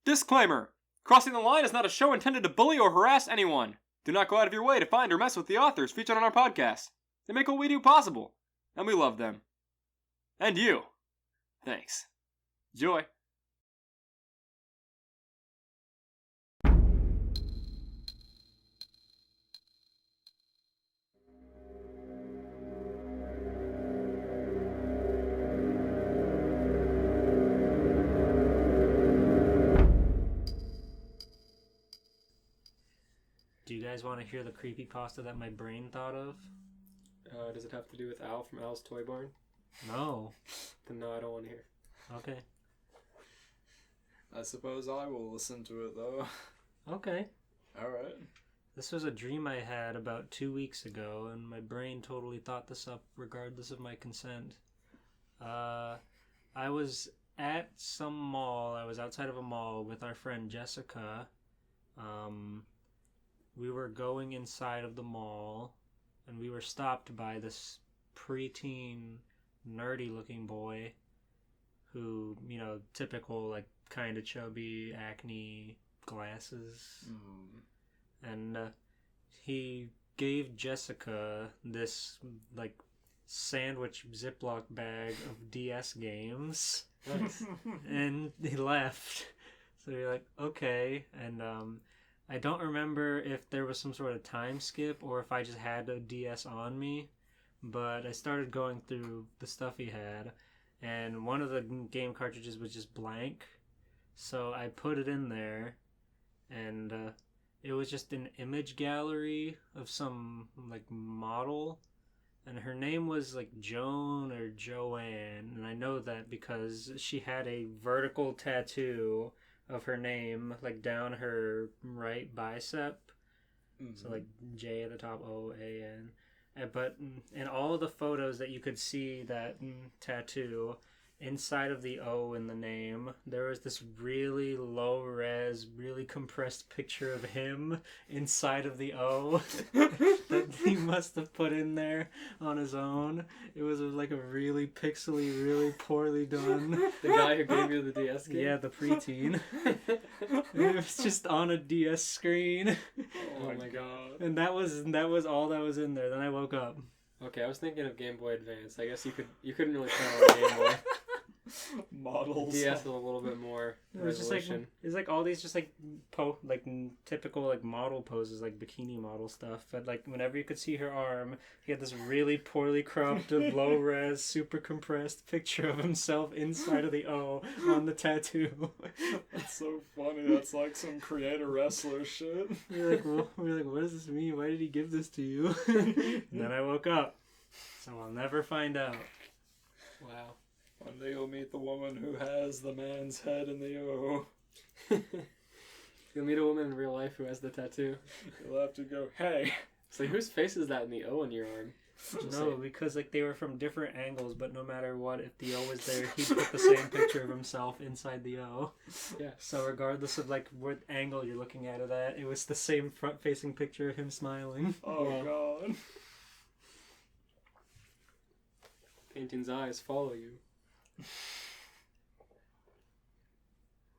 Disclaimer! Crossing the Line is not a show intended to bully or harass anyone. Do not go out of your way to find or mess with the authors featured on our podcast. They make what we do possible, and we love them. And you. Thanks. Enjoy. Do you guys want to hear the creepypasta that my brain thought of? Does it have to do with Al from Al's Toy Barn? No. Then no, I don't want to hear. Okay. I suppose I will listen to it, though. Okay. Alright. This was a dream I had about 2 weeks ago, and my brain totally thought this up regardless of my consent. I was at some mall. I was outside of a mall with our friend Jessica. We were going inside of the mall, and we were stopped by this preteen, nerdy-looking boy who, you know, typical, like, kind of chubby, acne, glasses. And he gave Jessica this, like, sandwich Ziploc bag of DS games. Nice. And he left. So you're like, okay. And I don't remember if there was some sort of time skip or if I just had a DS on me, but I started going through the stuff he had, and one of the game cartridges was just blank, so I put it in there, and it was just an image gallery of some, like, model, and her name was, like, Joan or Joanne, and I know that because she had a vertical tattoo of her name, like, down her right bicep. So, like, J at the top, O-A-N. But in all of the photos that you could see that tattoo, inside of the O in the name, there was this really low-res, really compressed picture of him inside of the O that he must have put in there on his own. It was like a really pixely, really poorly done. The guy who gave you the DS game? Yeah, the preteen. It was just on a DS screen. Oh my god. And that was all that was in there. Then I woke up. Okay, I was thinking of Game Boy Advance. I guess you couldn't really tell on Game Boy. Models. DS with a little bit more resolution. It's like all these just like typical like model poses, like bikini model stuff. But like whenever you could see her arm, he had this really poorly cropped, low res, super compressed picture of himself inside of the O on the tattoo. That's so funny. That's like some creator wrestler shit. We're like, what does this mean? Why did he give this to you? And then I woke up, so I'll never find out. Wow. One day you'll meet the woman who has the man's head in the O. You'll meet a woman in real life who has the tattoo. You'll have to go, hey. So whose face is that in the O on your arm? No, because like they were from different angles, but no matter what, if the O was there, he put the same picture of himself inside the O. Yeah. So regardless of like what angle you're looking at it at, it was the same front-facing picture of him smiling. Oh god. Painting's eyes follow you.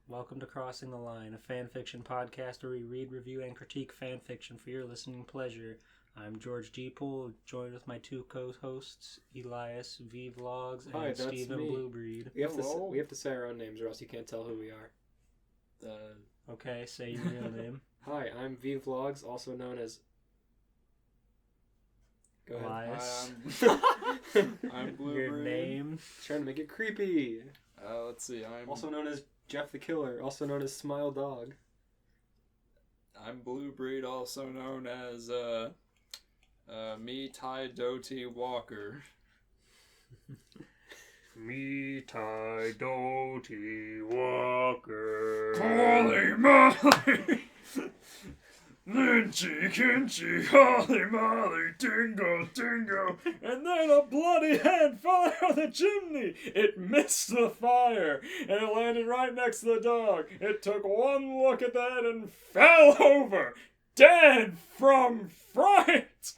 Welcome to Crossing the Line, a fan fiction podcast where we read, review, and critique fan fiction for your listening pleasure. I'm George G. Poole, joined with my two co-hosts, Elias V Vlogs and Hi, Stephen me. Bluebreed. We have to say our own names, or else you can't tell who we are. Okay, say your real name. Hi, I'm V Vlogs, also known as. Go ahead. Elias. I'm Blue Your Breed. name. Trying to make it creepy. Let's see. I'm Also known as Jeff the Killer, also known as Smile Dog. I'm Blue Breed, also known as Me Tai Doty Walker. Me Tai Doty Walker. Holy moly! Lynchy, kinchy, holy moly, dingo, dingo, and then a bloody head fell out of the chimney. It missed the fire, and it landed right next to the dog. It took one look at that and fell over, dead from fright.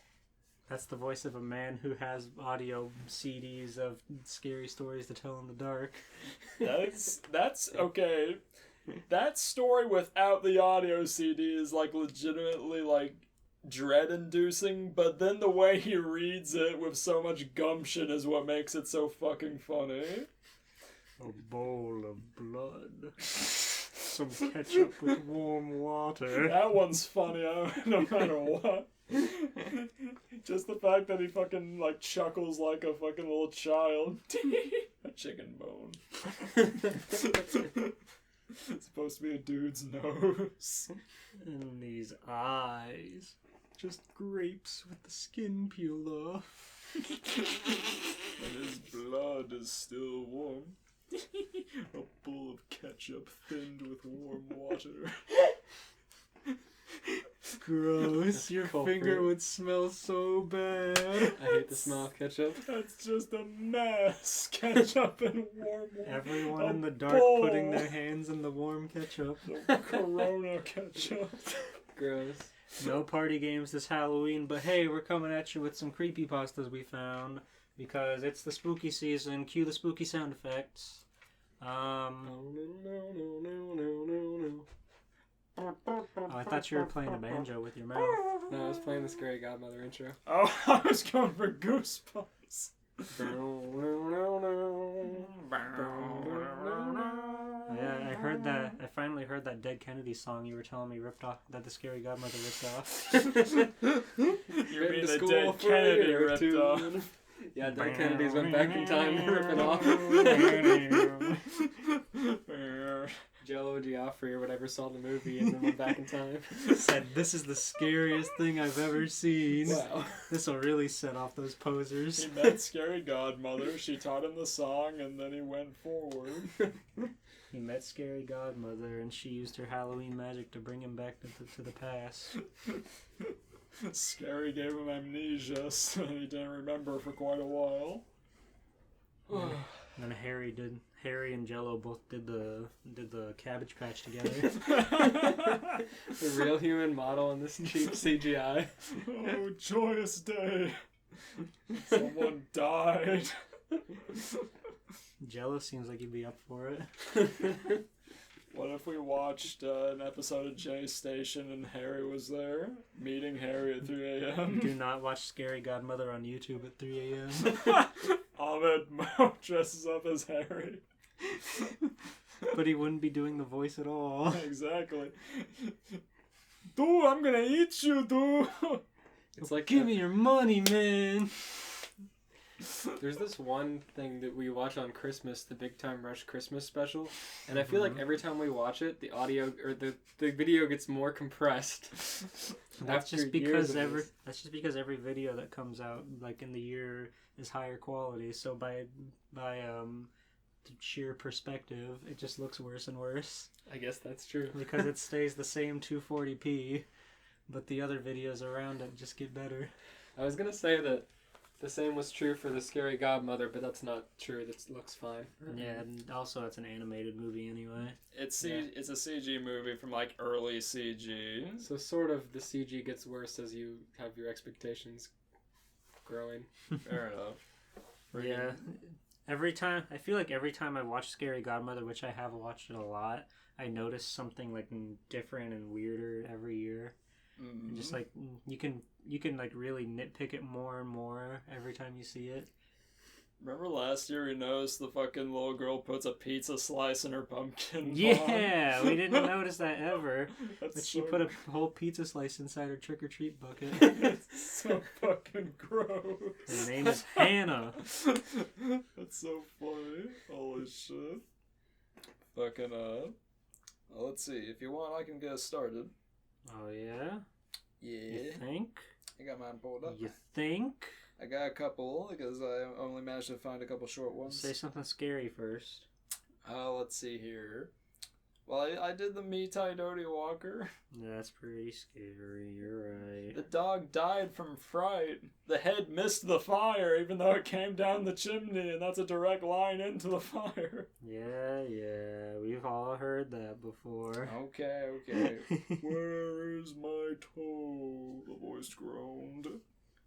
That's the voice of a man who has audio CDs of scary stories to tell in the dark. That's okay. That story without the audio CD is like legitimately like dread-inducing, but then the way he reads it with so much gumption is what makes it so fucking funny. A bowl of blood. Some ketchup with warm water. That one's funny, no matter what. Just the fact that he fucking like chuckles like a fucking little child. A chicken bone. It's supposed to be a dude's nose. And these eyes. Just grapes with the skin peeled off. And his blood is still warm. A bowl of ketchup thinned with warm water. Gross. Your finger would smell so bad. I hate the smell of ketchup. That's just a mess. Ketchup and warm water. Everyone A in the dark bowl. putting their hands in the warm ketchup. The Corona ketchup. Gross. No party games this Halloween, but hey, we're coming at you with some creepypastas we found. Because it's the spooky season. Cue the spooky sound effects. Oh, I thought you were playing a banjo with your mouth. No, I was playing the Scary Godmother intro. Oh, I was going for goosebumps. Yeah, I heard that. I finally heard that Dead Kennedy song you were telling me ripped off. That the Scary Godmother ripped off. You mean the Dead Kennedy ripped off? Yeah, Dead Kennedys went back in time to rip it off. Jello Geoffrey or whatever saw the movie and then went back in time. Said, "This is the scariest thing I've ever seen. Wow. This will really set off those posers." He met Scary Godmother, she taught him the song, and then he went forward. He met Scary Godmother, and she used her Halloween magic to bring him back to the past. Scary gave him amnesia, so he didn't remember for quite a while. And then Harry and Jello both did the Cabbage Patch together. The real human model and this cheap CGI. Oh, joyous day. Someone died. Jello seems like he'd be up for it. What if we watched an episode of Jay Station and Harry was there? Meeting Harry at 3 a.m. Do not watch Scary Godmother on YouTube at 3 a.m. Ahmed Mo dresses up as Harry. But he wouldn't be doing the voice at all. Exactly. Dude, I'm gonna eat you, dude. It's like Give me your money, man. There's this one thing that we watch on Christmas, the Big Time Rush Christmas special, and I feel like every time we watch it, the audio or the video gets more compressed. That's after just years because of this. that's just because every video that comes out like in the year is higher quality. So by sheer perspective, it just looks worse and worse I guess that's true. because it stays the same 240p, but the other videos around it just get better. I was gonna say that the same was true for the Scary Godmother, but that's not true. That looks fine. Yeah, and also it's an animated movie anyway. It's a CG movie from like early CG. So sort of the CG gets worse as you have your expectations growing. Fair enough. Yeah. Every time I watch Scary Godmother, which I have watched it a lot, I notice something like different and weirder every year. Mm-hmm. And just like you can like really nitpick it more and more every time you see it. Remember last year we noticed the fucking little girl puts a pizza slice in her pumpkin Yeah, we didn't notice that ever. That's But she so put a whole pizza slice inside her trick-or-treat bucket. It's so fucking gross. Her name is Hannah. That's so funny. Holy shit. Fucking well, let's see. If you want, I can get us started. Oh yeah? You Yeah. think? I got mine pulled up. You think? I got a couple because I only managed to find a couple short ones. Say something scary first. Let's see here. Well, I did the Me Tai Doty Walker. That's pretty scary, you're right. The dog died from fright. The head missed the fire even though it came down the chimney, and that's a direct line into the fire. Yeah, we've all heard that before. Okay. Where is my toe? The voice groaned.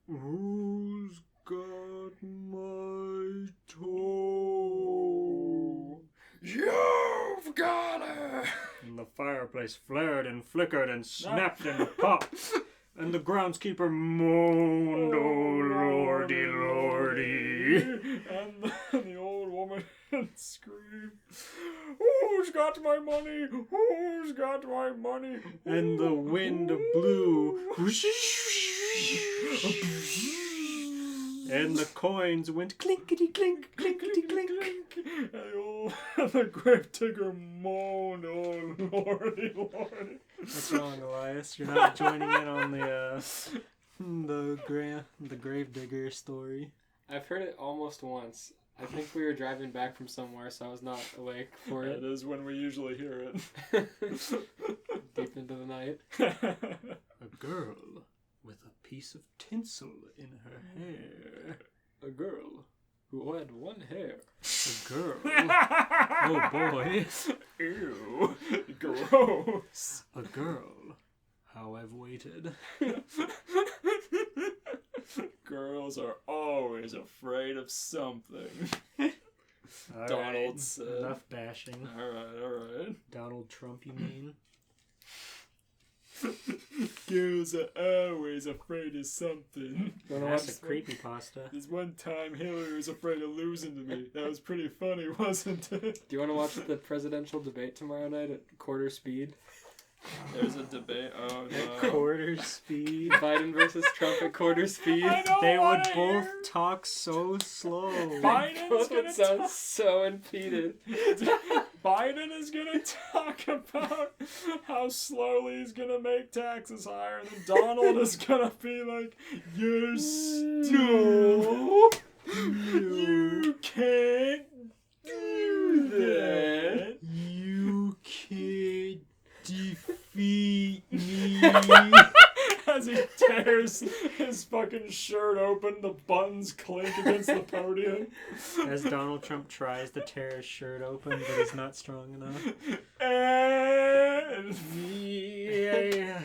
Who's got my toe? You've got it! And the fireplace flared and flickered and snapped and popped. And the groundskeeper moaned, "Oh, lordy, lordy." And the old woman screamed, "Who's got my money? Who's got my money?" And the wind blew. And the coins went clinkety clink, clinkety clink. And the grave digger moaned, "Oh, lordy, lordy." What's wrong, Elias? You're not joining in on the grave digger story. I've heard it almost once. I think we were driving back from somewhere, so I was not awake for That it. is when we usually hear it. Deep into the night. A girl with a piece of tinsel in her hair. A girl who had one hair. A girl. Oh boy. Ew. Gross. A girl. How I've waited. Girls are always afraid of something. All Donald right, said. enough bashing. Alright. Donald Trump, you mean? Girls are always afraid of something. That's a creepypasta. This one time Hillary was afraid of losing to me. That was pretty funny, wasn't it? Do you want to watch the presidential debate tomorrow night at quarter speed? There's a debate. Oh At no. quarter speed. Biden versus Trump at quarter speed. I don't They would wanna both hear. talk so slow. Biden's Both would gonna sound talk. so impeded. Biden is gonna talk about how slowly he's gonna make taxes higher, and then Donald is gonna be like, "You're stupid. You can't do that. You can't defeat me. As he tears his fucking shirt open, the buttons clink against the podium. As Donald Trump tries to tear his shirt open, but he's not strong enough. And Yeah.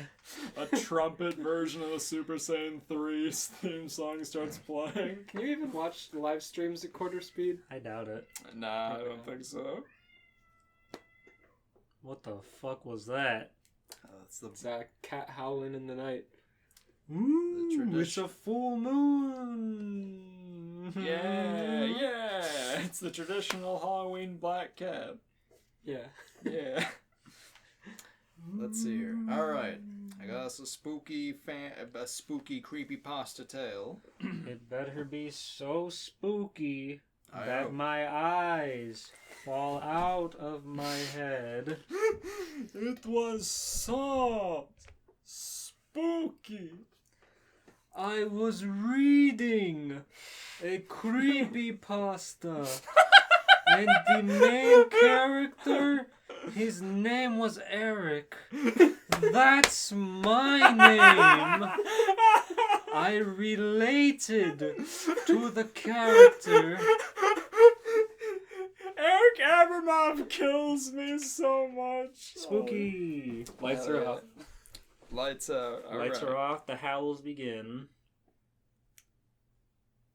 a trumpet version of the Super Saiyan 3 theme song starts playing. Can you even watch live streams at quarter speed? I doubt it. Nah, I don't think so. What the fuck was that? That's the It's a cat howling in the night. Ooh, tradition. it's a full moon. yeah. It's the traditional Halloween black cat. Yeah. Yeah. Let's see here. All right, I got us a spooky creepypasta tale. It better be so spooky I that hope. my eyes fall out of my head. It was so spooky. I was reading a creepypasta, and the main character, his name was Eric. That's my name. I related to the character. Eric Abramoff kills me so much. Spooky. Lights Hell are yeah. off. Lights out. Lights Alright. are off, the howls begin.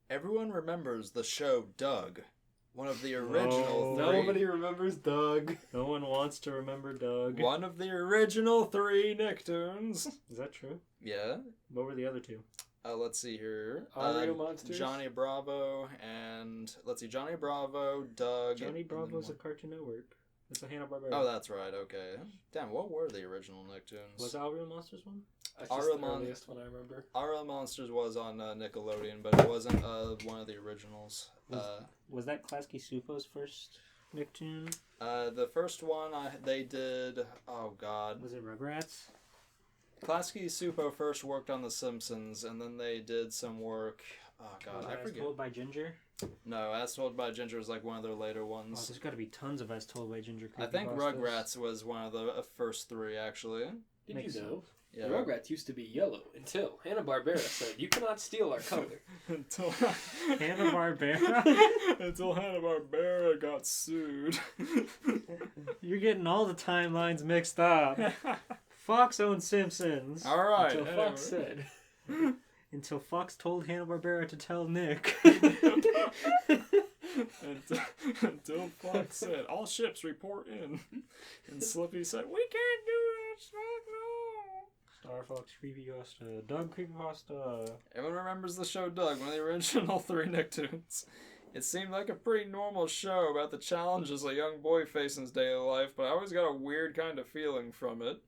Everyone remembers the show Doug, one of the original No. three. Nobody remembers Doug. No one wants to remember Doug. One of the original 3 Nicktoons. Is that true? Yeah. What were the other two? Let's see here. Audio Monsters? Johnny Bravo and let's see, Johnny Bravo, Doug. Johnny and then Bravo's a one- Cartoon Network. It's a Hanna-Barbera. Oh, that's right. Okay. Damn, what were the original Nicktoons? Was that Real Monsters one? That's Our just the Mon- earliest one I remember. RL Monsters was on Nickelodeon, but it wasn't one of the originals. Was that Klasky Supo's first Nicktoon? The first one they did. Oh God, Was it Rugrats? Klasky Supo first worked on The Simpsons, and then they did some work. Oh God, Was I As forget. Told by Ginger? No, As Told by Ginger was like one of their later Oh, ones. there's got to be tons of As Told by Ginger. I think creepypastas. Rugrats was one of the first 3 actually. Did Makes you know? Yeah. The Rugrats used to be yellow until Hanna-Barbera said, "You cannot steal our color." Until Hanna-Barbera? Until Hanna-Barbera got sued. You're getting all the timelines mixed up. Fox owned Simpsons. All right. Until Fox said. Until Fox told Hanna-Barbera to tell Nick. Until Fox said, all ships report in. And Slippy said, we can't do it, Spock, no. Star Fox CreepyPasta. Doug CreepyPasta. Everyone remembers the show Doug, one of the original 3 Nicktoons. It seemed like a pretty normal show about the challenges a young boy faces in his daily life, but I always got a weird kind of feeling from it.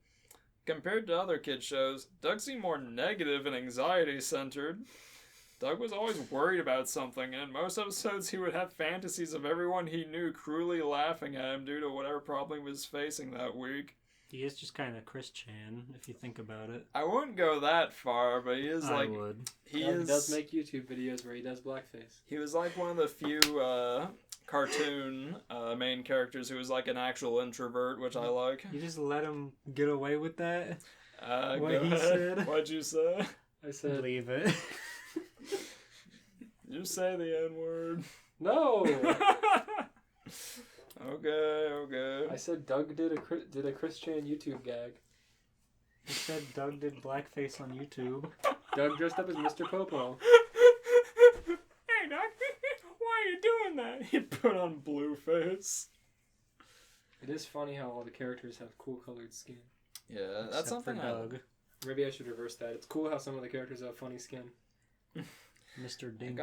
Compared to other kid shows, Doug seemed more negative and anxiety-centered. Doug was always worried about something, and in most episodes he would have fantasies of everyone he knew cruelly laughing at him due to whatever problem he was facing that week. He is just kind of Chris Chan, if you think about it. I wouldn't go that far, but he is I like... would. He does make YouTube videos where he does blackface. He was like one of the few cartoon main characters who was like an actual introvert, which I like. You just let him get away with that? What What he said? What'd you say? I said, Leave it. You say the N-word. no! Okay. I said Doug did a Chris Chan YouTube gag. He said Doug did blackface on YouTube. Doug dressed up as Mr. Popo. Hey, Doc, why are you doing that? He put on blue face. It is funny how all the characters have cool colored skin. Yeah, that's Except something for Doug. Maybe I should reverse that. It's cool how some of the characters have funny skin. Mr. Dink.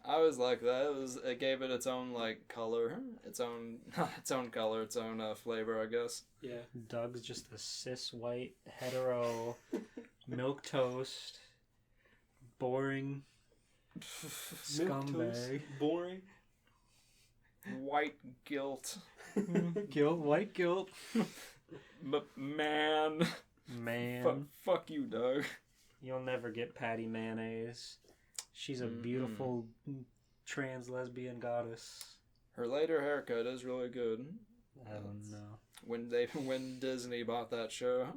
I was like that. It gave it its own like color, its own color, its own flavor, I guess. Yeah. Doug's just a cis white hetero milquetoast boring scumbag. Boring. White guilt. White guilt. Man. Fuck you, Doug. You'll never get Patty Mayonnaise. She's a beautiful trans lesbian goddess. Her later haircut is really good. I don't know. When Disney bought that show.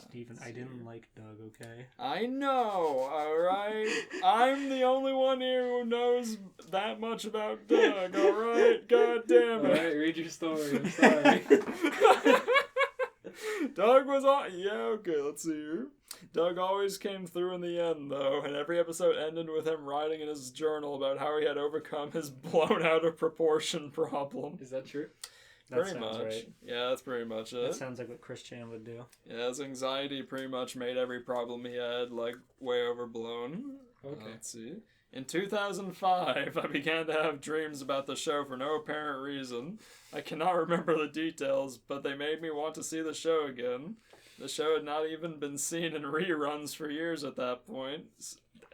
Steven, I didn't like Doug, okay? I know, alright? I'm the only one here who knows that much about Doug, alright? God damn it. Alright, read your story. I'm sorry. Doug was on. Yeah, okay, let's see here. Doug always came through in the end, though, and every episode ended with him writing in his journal about how he had overcome his blown out of proportion problem. Is that true? That Pretty sounds much. right. Yeah, that's pretty much it. That sounds like what Chris Chan would do. Yeah, his anxiety pretty much made every problem he had, like, way overblown. Okay. Let's see. In 2005, I began to have dreams about the show for no apparent reason. I cannot remember the details, but they made me want to see the show again. The show had not even been seen in reruns for years at that point.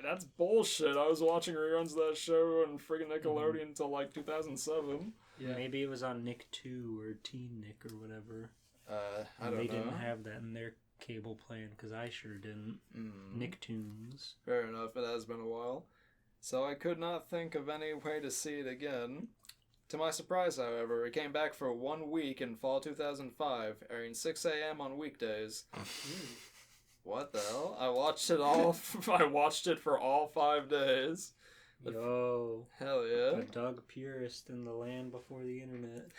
That's bullshit. I was watching reruns of that show on friggin' Nickelodeon until like 2007. Yeah. Maybe it was on Nick 2 or Teen Nick or whatever. I don't know. They didn't have that in their cable plan, because I sure didn't. Nicktoons. Fair enough, it has been a while. So I could not think of any way to see it again. To my surprise, however, it came back for 1 week in fall 2005, airing 6 a.m. on weekdays. What the hell? I watched it all. I watched it for all 5 days. Yo. Hell yeah. A Doug purist in the land before the internet.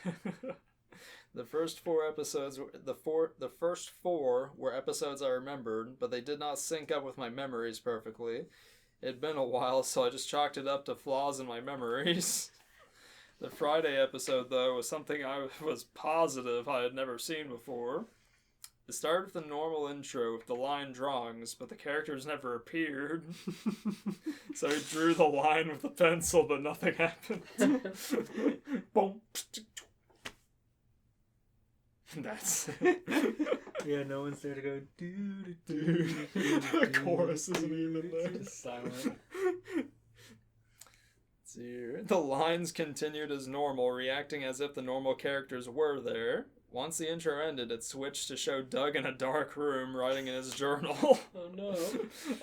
The first 4 episodes, the first 4 were episodes I remembered, but they did not sync up with my memories perfectly. It'd been a while, so I just chalked it up to flaws in my memories. The Friday episode, though, was something I was positive I had never seen before. It started with the normal intro with the line drawings, but the characters never appeared. So he drew the line with a pencil, but nothing happened. Boom. That's it. Yeah, no one's there to go, Dude, the chorus isn't even there. Just silent. The lines continued as normal, reacting as if the normal characters were there. Once the intro ended, it switched to show Doug in a dark room writing in his journal. Oh no.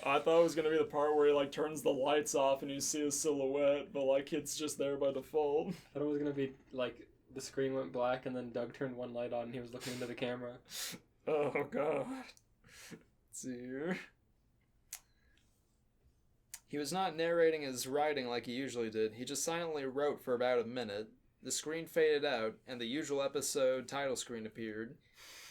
I thought it was gonna be the part where he like turns the lights off and you see his silhouette, but like it's just there by default. I thought it was gonna be like the screen went black and then Doug turned one light on and he was looking into the camera. Oh god. Let's see here. He was not narrating his writing like he usually did. He just silently wrote for about a minute. the screen faded out, and the usual episode title screen appeared.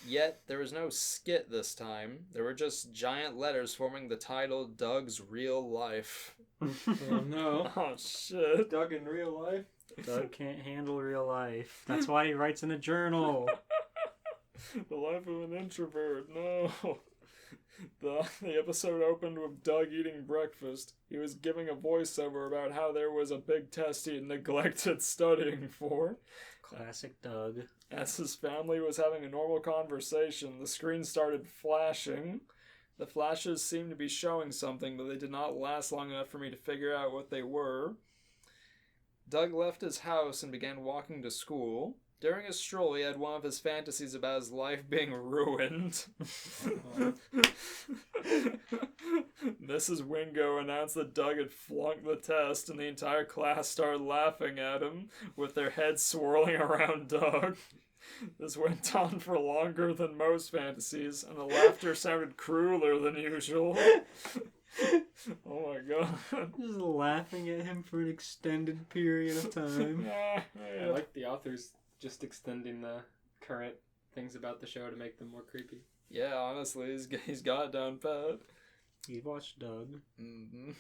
Yet, there was no skit this time. There were just giant letters forming the title Doug's Real Life. Oh no. Oh, shit. Doug in real life? Doug can't handle real life. That's why he writes in a journal. The life of an introvert, no. The episode opened with Doug eating breakfast. He was giving a voiceover about how there was a big test he had neglected studying for. Classic Doug. As his family was having a normal conversation, the screen started flashing. The flashes seemed to be showing something, but they did not last long enough for me to figure out what they were. Doug left his house and began walking to school. During his stroll, he had one of his fantasies about his life being ruined. Mrs. Wingo announced that Doug had flunked the test, and the entire class started laughing at him, with their heads swirling around Doug. This went on for longer than most fantasies, and the laughter sounded crueler than usual. Oh my god. Just laughing at him for an extended period of time. I like the authors just extending the current things about the show to make them more creepy. Yeah, honestly, he's got it down pat. You watched Doug. Mm-hmm.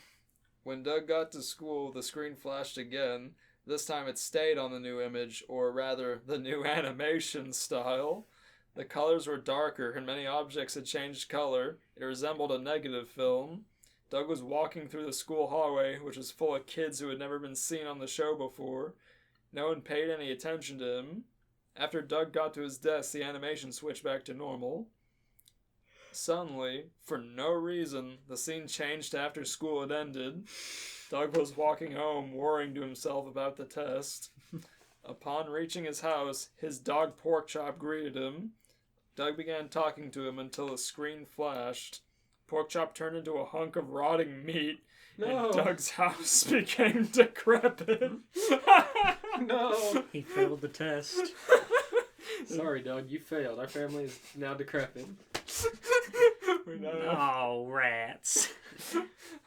When Doug got to school, the screen flashed again. This time it stayed on the new image, or rather, the new animation style. The colors were darker, and many objects had changed color. It resembled a negative film. Doug was walking through the school hallway, which was full of kids who had never been seen on the show before. No one paid any attention to him. After Doug got to his desk, the animation switched back to normal. Suddenly, for no reason, the scene changed after school had ended. Doug was walking home, worrying to himself about the test. Upon reaching his house, his dog Porkchop greeted him. Doug began talking to him until the screen flashed. Porkchop turned into a hunk of rotting meat, No. and Doug's house became decrepit. No. He failed the test. Sorry, Doug, you failed. Our family is now decrepit. Oh, rats.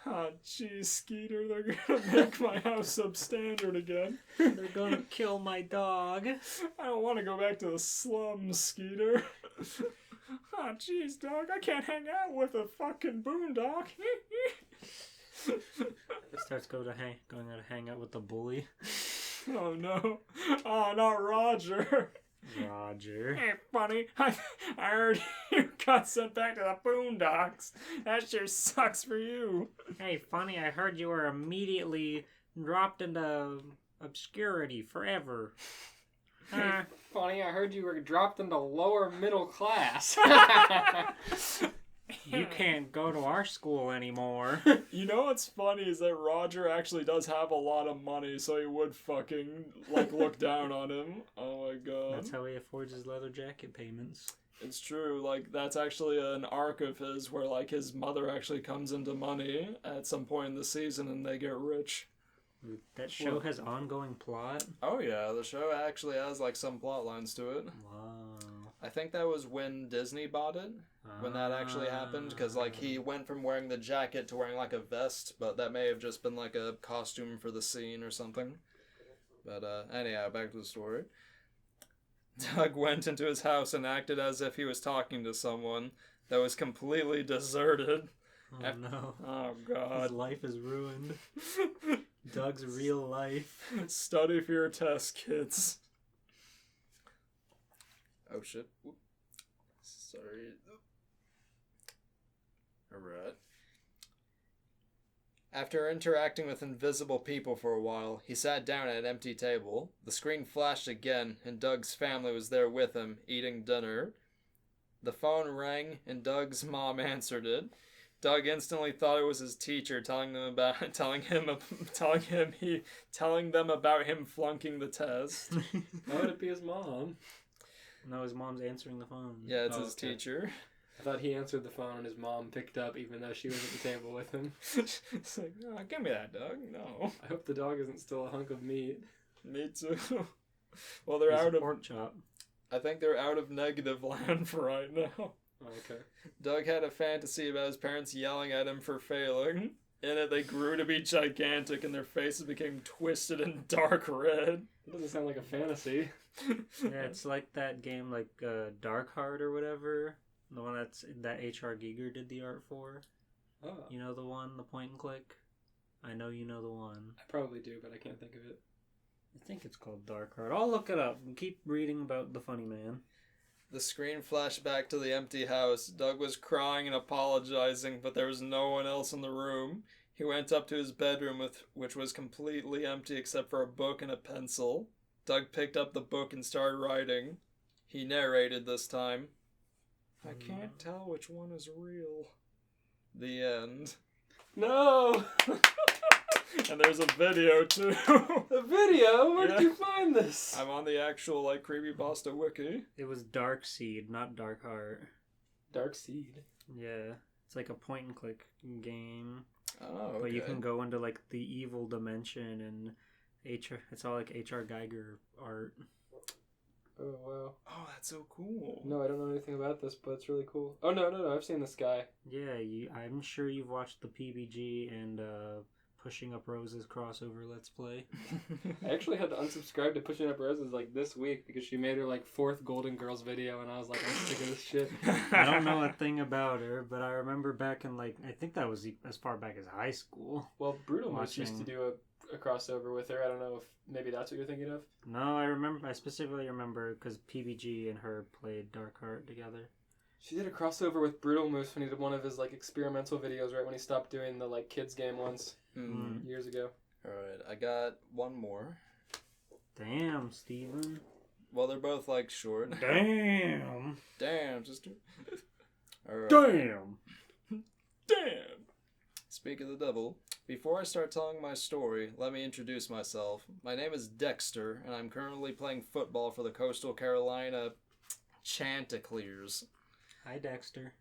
Oh, jeez, Skeeter, they're gonna make my house substandard again. They're gonna kill my dog. I don't want to go back to the slums, Skeeter. Oh, jeez, dog, I can't hang out with a fucking boondock. Starts going out to hang out with the bully. Oh, no. Oh, not Roger. Roger. Hey, funny, I heard you got sent back to the boondocks. That sure sucks for you. Hey, funny, I heard you were immediately dropped into obscurity forever. Hey, funny, I heard you were dropped into lower middle class. You can't go to our school anymore. You know what's funny is that Roger actually does have a lot of money, so he would fucking, look down on him. Oh my god. That's how he affords his leather jacket payments. It's true, that's actually an arc of his where, his mother actually comes into money at some point in the season and they get rich. That show has ongoing plot? Oh yeah, the show actually has, some plot lines to it. Wow. I think that was when Disney bought it, when that actually happened, because, he went from wearing the jacket to wearing, a vest, but that may have just been, a costume for the scene or something. But, anyhow, back to the story. Doug went into his house and acted as if he was talking to someone that was completely deserted. Oh no. Oh, His God. life is ruined. Doug's real life. Study for your test, kids. Oh, shit. Oop. Sorry. Alright. After interacting with invisible people for a while, he sat down at an empty table. The screen flashed again, and Doug's family was there with him, eating dinner. The phone rang, and Doug's mom answered it. Doug instantly thought it was his teacher telling them about him flunking the test. Why would it be his mom? No, his mom's answering the phone. Yeah, it's Oh, his okay. teacher. I thought he answered the phone and his mom picked up even though she was at the table with him. It's oh, give me that, Doug. No. I hope the dog isn't still a hunk of meat. Me too. Well, they're He's out a of... pork chop. I think they're out of negative land for right now. Oh, okay. Doug had a fantasy about his parents yelling at him for failing. In it, they grew to be gigantic, and their faces became twisted and dark red. It doesn't sound like a fantasy. Yeah, it's like that game, like Dark Heart or whatever. The one that H.R. Giger did the art for. Oh, You know the one, the point and click? I know you know the one. I probably do, but I can't think of it. I think it's called Dark Heart. I'll look it up and keep reading about the funny man. The screen flashed back to the empty house. Doug was crying and apologizing, but there was no one else in the room. He went up to his bedroom, which was completely empty except for a book and a pencil. Doug picked up the book and started writing. He narrated this time. I can't tell which one is real. The end. No! And there's a video, too. A video? Where Yeah. did you find this? I'm on the actual, CreepyPasta wiki. It was Dark Seed, not Dark Heart. Dark Seed. Yeah, it's like a point and click game. Oh, okay. But you can go into, like, the evil dimension and it's all, like, H.R. Geiger art. Oh, wow. Oh, that's so cool. No, I don't know anything about this, but it's really cool. Oh, no, I've seen this guy. Yeah, I'm sure you've watched the PBG and Pushing Up Roses crossover Let's Play. I actually had to unsubscribe to Pushing Up Roses, this week because she made her, 4th Golden Girls video, and I was like, I'm sick of this shit. I don't know a thing about her, but I remember back in, I think that was as far back as high school. Well, Brutal Moose used to Watching. do a crossover with her. I don't know if maybe that's what you're thinking of. No, I specifically remember because PBG and her played Dark Heart together. She did a crossover with Brutal Moose when he did one of his experimental videos, right when he stopped doing the kids game ones years ago. Alright, I got one more. Damn, Steven. Well, they're both short. Damn. Damn, just. Alright. Damn. Damn! Speak of the devil. Before I start telling my story, let me introduce myself. My name is Dexter, and I'm currently playing football for the Coastal Carolina Chanticleers. Hi, Dexter.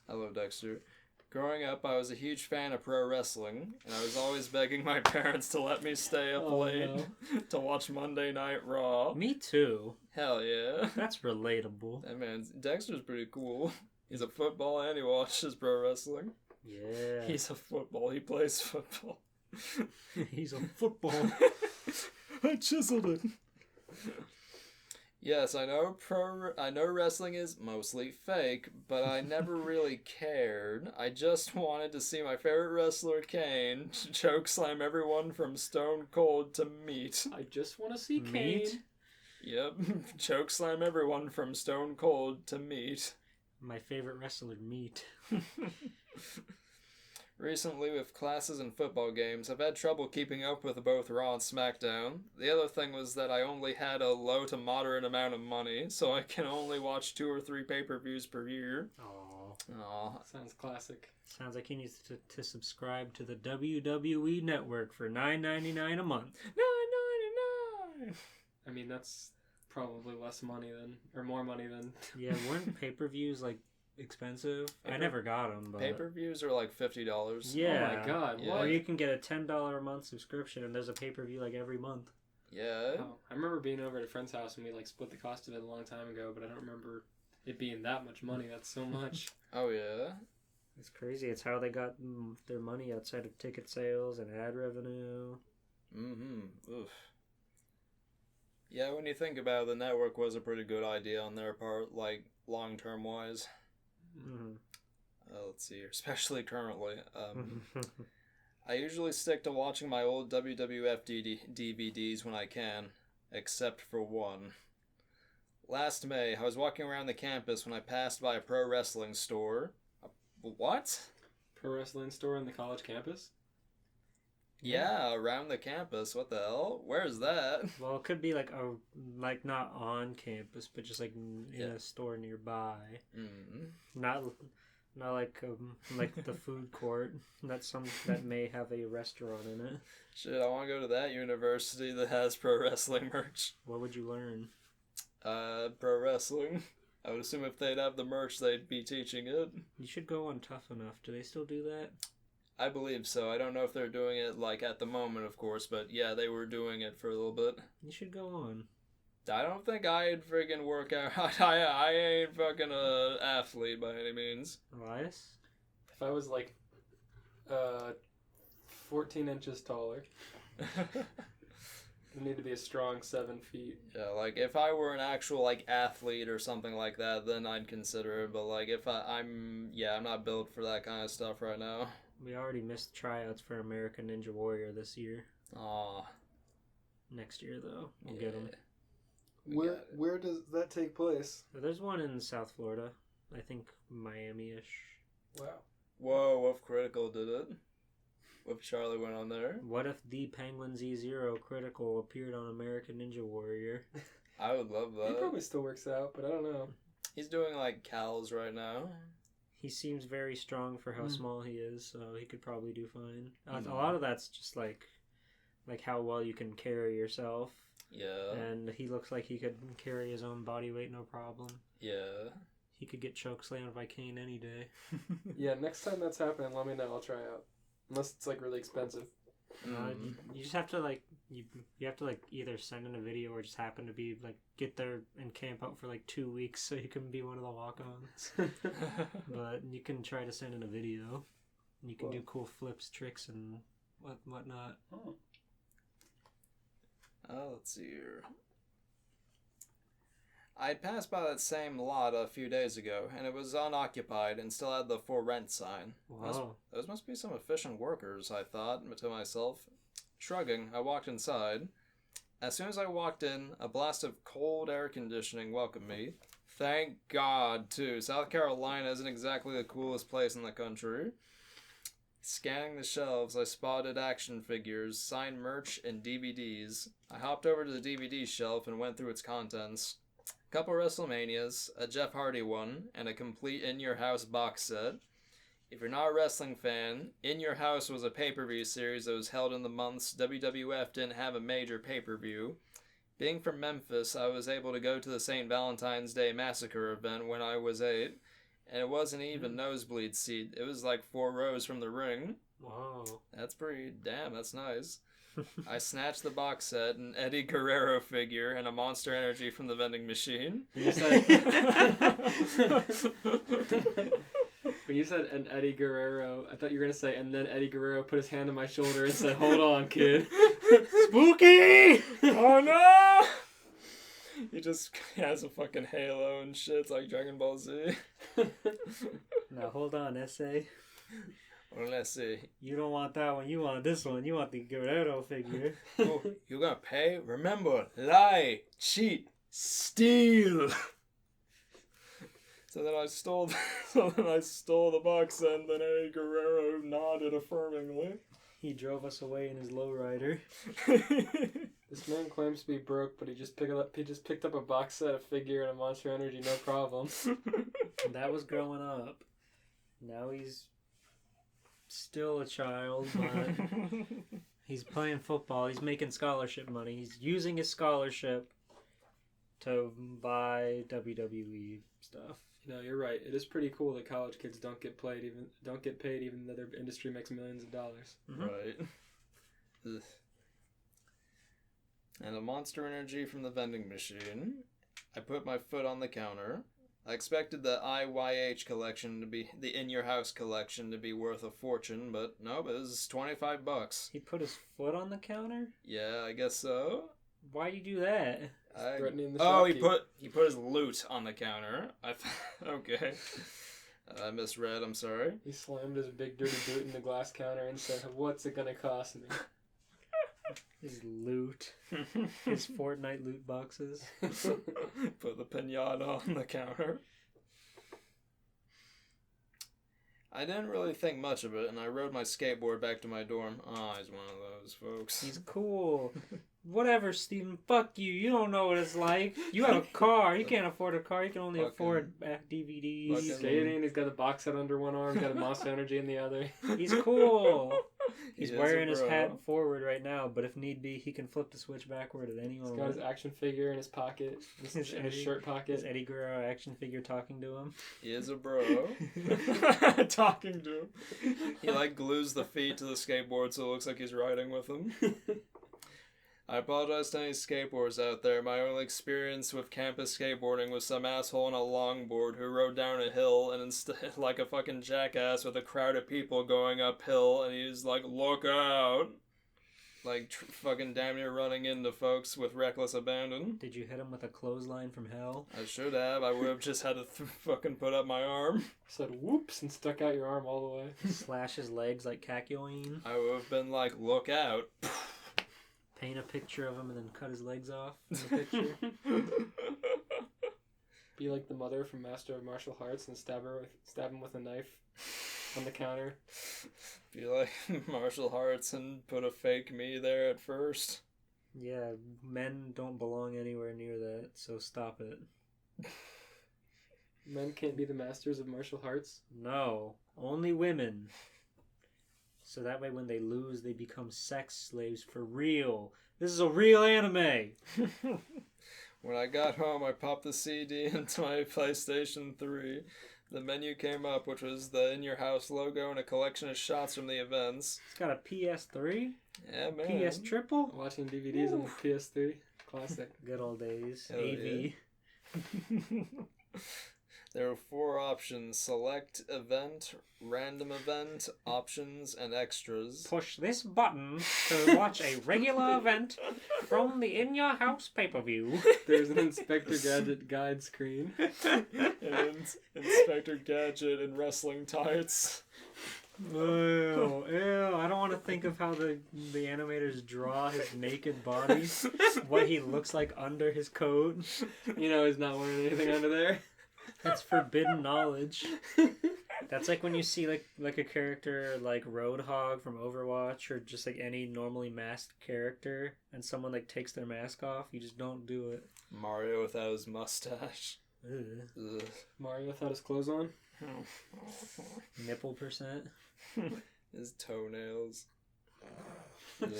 Hello, Dexter. Growing up, I was a huge fan of pro wrestling, and I was always begging my parents to let me stay up late to watch Monday Night Raw. Me too. Hell yeah. That's relatable. That man, Dexter's pretty cool. He's a football and he watches pro wrestling. Yeah. He plays football. He's a football. I chiseled it. Yes, I know wrestling is mostly fake, but I never really cared. I just wanted to see my favorite wrestler, Kane, chokeslam everyone from Stone Cold to Meat. I just want to see Kane. Meat? Yep, chokeslam everyone from Stone Cold to Meat. My favorite wrestler, Meat. Recently, with classes and football games, I've had trouble keeping up with both Raw and SmackDown. The other thing was that I only had a low to moderate amount of money, so I can only watch 2 or 3 pay-per-views per year. Aw. Sounds classic. Sounds like he needs to subscribe to the WWE Network for $9.99 a month. $9.99. I mean, that's probably less money or more money than. Yeah, weren't pay-per-views expensive? I never got them, but Pay-per-views are $50. yeah. Oh my god, Yeah. Or what? you can get a $10 a month subscription, and there's a pay-per-view every month. Yeah. Oh, I remember being over at a friend's house and we split the cost of it a long time ago, but I don't remember it being that much money. That's so much. Oh, yeah. It's crazy. It's how they got their money outside of ticket sales and ad revenue. Mm-hmm. Oof. Yeah, when you think about it, the network was a pretty good idea on their part, long-term wise. Mm-hmm. Let's see here, especially currently. I usually stick to watching my old WWF DVDs when I can, except for one. Last May, I was walking around the campus when I passed by a pro wrestling store. What? Pro wrestling store on the college campus? Yeah, around the campus. What the hell? Where's that? Well, it could be not on campus, but just in a store nearby. Mm. Not like the food court. That may have a restaurant in it. Shit, I want to go to that university that has pro wrestling merch. What would you learn? Pro wrestling. I would assume if they'd have the merch, they'd be teaching it. You should go on Tough Enough. Do they still do that? I believe so. I don't know if they're doing it at the moment, of course, but yeah, they were doing it for a little bit. You should go on. I don't think I'd friggin' work out. I ain't fucking a athlete by any means. Elias? If I was 14 inches taller. You need to be a strong 7 feet. Yeah, like if I were an actual like athlete or something like that, then I'd consider it. But like if I'm not built for that kind of stuff right now. We already missed tryouts for American Ninja Warrior this year. Aw. Next year, though, we'll get them. Where does that take place? There's one in South Florida. I think Miami-ish. Wow. Whoa, what if Critical did it? What if Charlie went on there? What if the Penguin Z0 Critical appeared on American Ninja Warrior? I would love that. He probably still works out, but I don't know. He's doing like cows right now. He seems very strong for how small he is, so he could probably do fine. A lot of that's just like how well you can carry yourself. Yeah. And he looks like he could carry his own body weight no problem. Yeah. He could get choke slammed by Kane any day. Yeah, next time that's happening, let me know. I'll try out. Unless it's like really expensive. You just have to like you have to like either send in a video or just happen to be like get there and camp out for like 2 weeks so you can be one of the walk-ons. But you can try to send in a video. And you can do cool flips, tricks, and whatnot. Let's see here. I passed by that same lot a few days ago, and it was unoccupied and still had the for rent sign. Wow. Those must be some efficient workers, I thought to myself. Shrugging, I walked inside. As soon as I walked in, a blast of cold air conditioning welcomed me. Thank God, too. South Carolina isn't exactly the coolest place in the country. Scanning the shelves, I spotted action figures, signed merch, and DVDs. I hopped over to the DVD shelf and went through its contents. A couple WrestleManias, a Jeff Hardy one, and a complete In Your House box set. If you're not a wrestling fan, In Your House was a pay-per-view series that was held in the months WWF didn't have a major pay-per-view. Being from Memphis, I was able to go to the St. Valentine's Day Massacre event when I was 8, and it wasn't even nosebleed seat. It was like 4 rows from the ring. Wow. That's that's nice. I snatched the box set, an Eddie Guerrero figure, and a Monster Energy from the vending machine. When you said an Eddie Guerrero, I thought you were going to say, and then Eddie Guerrero put his hand on my shoulder and said, "Hold on, kid." Spooky! Oh no! He just has a fucking halo and shit. It's like Dragon Ball Z. Now hold on, essay. Well, let's see. You don't want that one. You want this one. You want the Guerrero figure. Oh, you're gonna pay? Remember, lie, cheat, steal. So then I stole the box set, and then Eddie Guerrero nodded affirmingly. He drove us away in his lowrider. This man claims to be broke, but he just picked up a box set, a figure, and a Monster Energy, no problem. That was growing up. Now he's still a child, but he's playing football. He's making scholarship money. He's using his scholarship to buy WWE stuff. No, you're right. It is pretty cool that college kids don't get paid even though their industry makes millions of dollars. Mm-hmm. Right. Ugh. And a Monster Energy from the vending machine. I put my foot on the counter. I expected the IYH collection to be the In Your House collection to be worth a fortune, but nope, it was $25. He put his foot on the counter? Yeah, I guess so. Why do you do that? Threatening the he shopkeep. he put his loot on the counter. Okay. I misread, I'm sorry. He slammed his big dirty boot in the glass counter and said, "What's it gonna cost me?" His loot. His Fortnite loot boxes. Put the pinata on the counter. I didn't really think much of it, and I rode my skateboard back to my dorm. Oh, he's one of those folks. He's cool. Whatever, Steven. Fuck you. You don't know what it's like. You have a car. You can't afford a car. You can only afford DVDs. He's skating. He's got a box set under one arm. He's got a Monster Energy in the other. He's cool. He's He is wearing a his bro. hat forward right now, but if need be, he can flip the switch backward at any He's moment. got his action figure in his pocket, in his shirt His pocket. Eddie Guerrero action figure talking to him. He is a bro. Talking to him. He like glues the feet to the skateboard so it looks like he's riding with him. I apologize to any skateboarders out there. My only experience with campus skateboarding was some asshole on a longboard who rode down a hill and instead, like a fucking jackass with a crowd of people going uphill, and he was like, "Look out!" Like fucking damn near running into folks with reckless abandon. Did you hit him with a clothesline from hell? I should have. I would have just had to fucking put up my arm. Said whoops and stuck out your arm all the way. Slash his legs like Kakyoin? I would have been like, "Look out." Paint a picture of him and then cut his legs off in the picture? Be like the mother from Master of Martial Arts and stab him with a knife on the counter. Be like martial arts and put a fake me there at first. Yeah, men don't belong anywhere near that, so stop it. Men can't be the masters of martial arts. No, only women. So that way when they lose, they become sex slaves for real. This is a real anime! When I got home, I popped the CD into my PlayStation 3. The menu came up, which was the In Your House logo and a collection of shots from the events. It's got a PS3? Yeah, man. PS triple? Watching DVDs on the PS3. Classic. Good old days. Hell AV. yeah. There were 4 options: select, event, random event, options, and extras. Push this button to watch a regular event from the In Your House pay-per-view. There's an Inspector Gadget guide screen. And Inspector Gadget in wrestling tights. Ew, ew. I don't want to think of how the animators draw his naked body. What he looks like under his coat. You know he's not wearing anything under there. That's forbidden knowledge. That's like when you see like a character like Roadhog from Overwatch or just like any normally masked character and someone like takes their mask off. You just don't do it. Mario without his mustache. Ugh. Ugh. Mario without his clothes on. Nipple percent. His toenails. Ugh.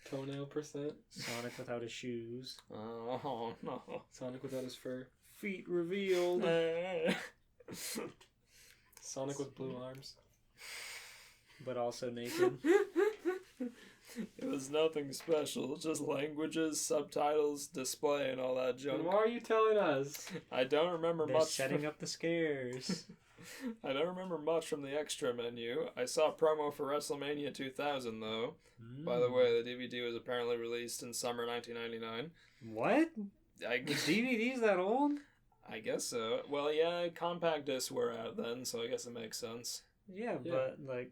Toenail percent. Sonic without his shoes. Oh no. Sonic without his fur. Feet revealed. Sonic with blue arms. But also naked. It was nothing special, just languages, subtitles, display, and all that And junk. why are you telling us? I don't remember They're much. setting up the scares. I don't remember much from the extra menu. I saw a promo for WrestleMania 2000, though. By the way, the DVD was apparently released in summer 1999. What? The DVD's that old? I guess so. Well, yeah, compact discs were out then, so I guess it makes sense. Yeah, Yeah. but like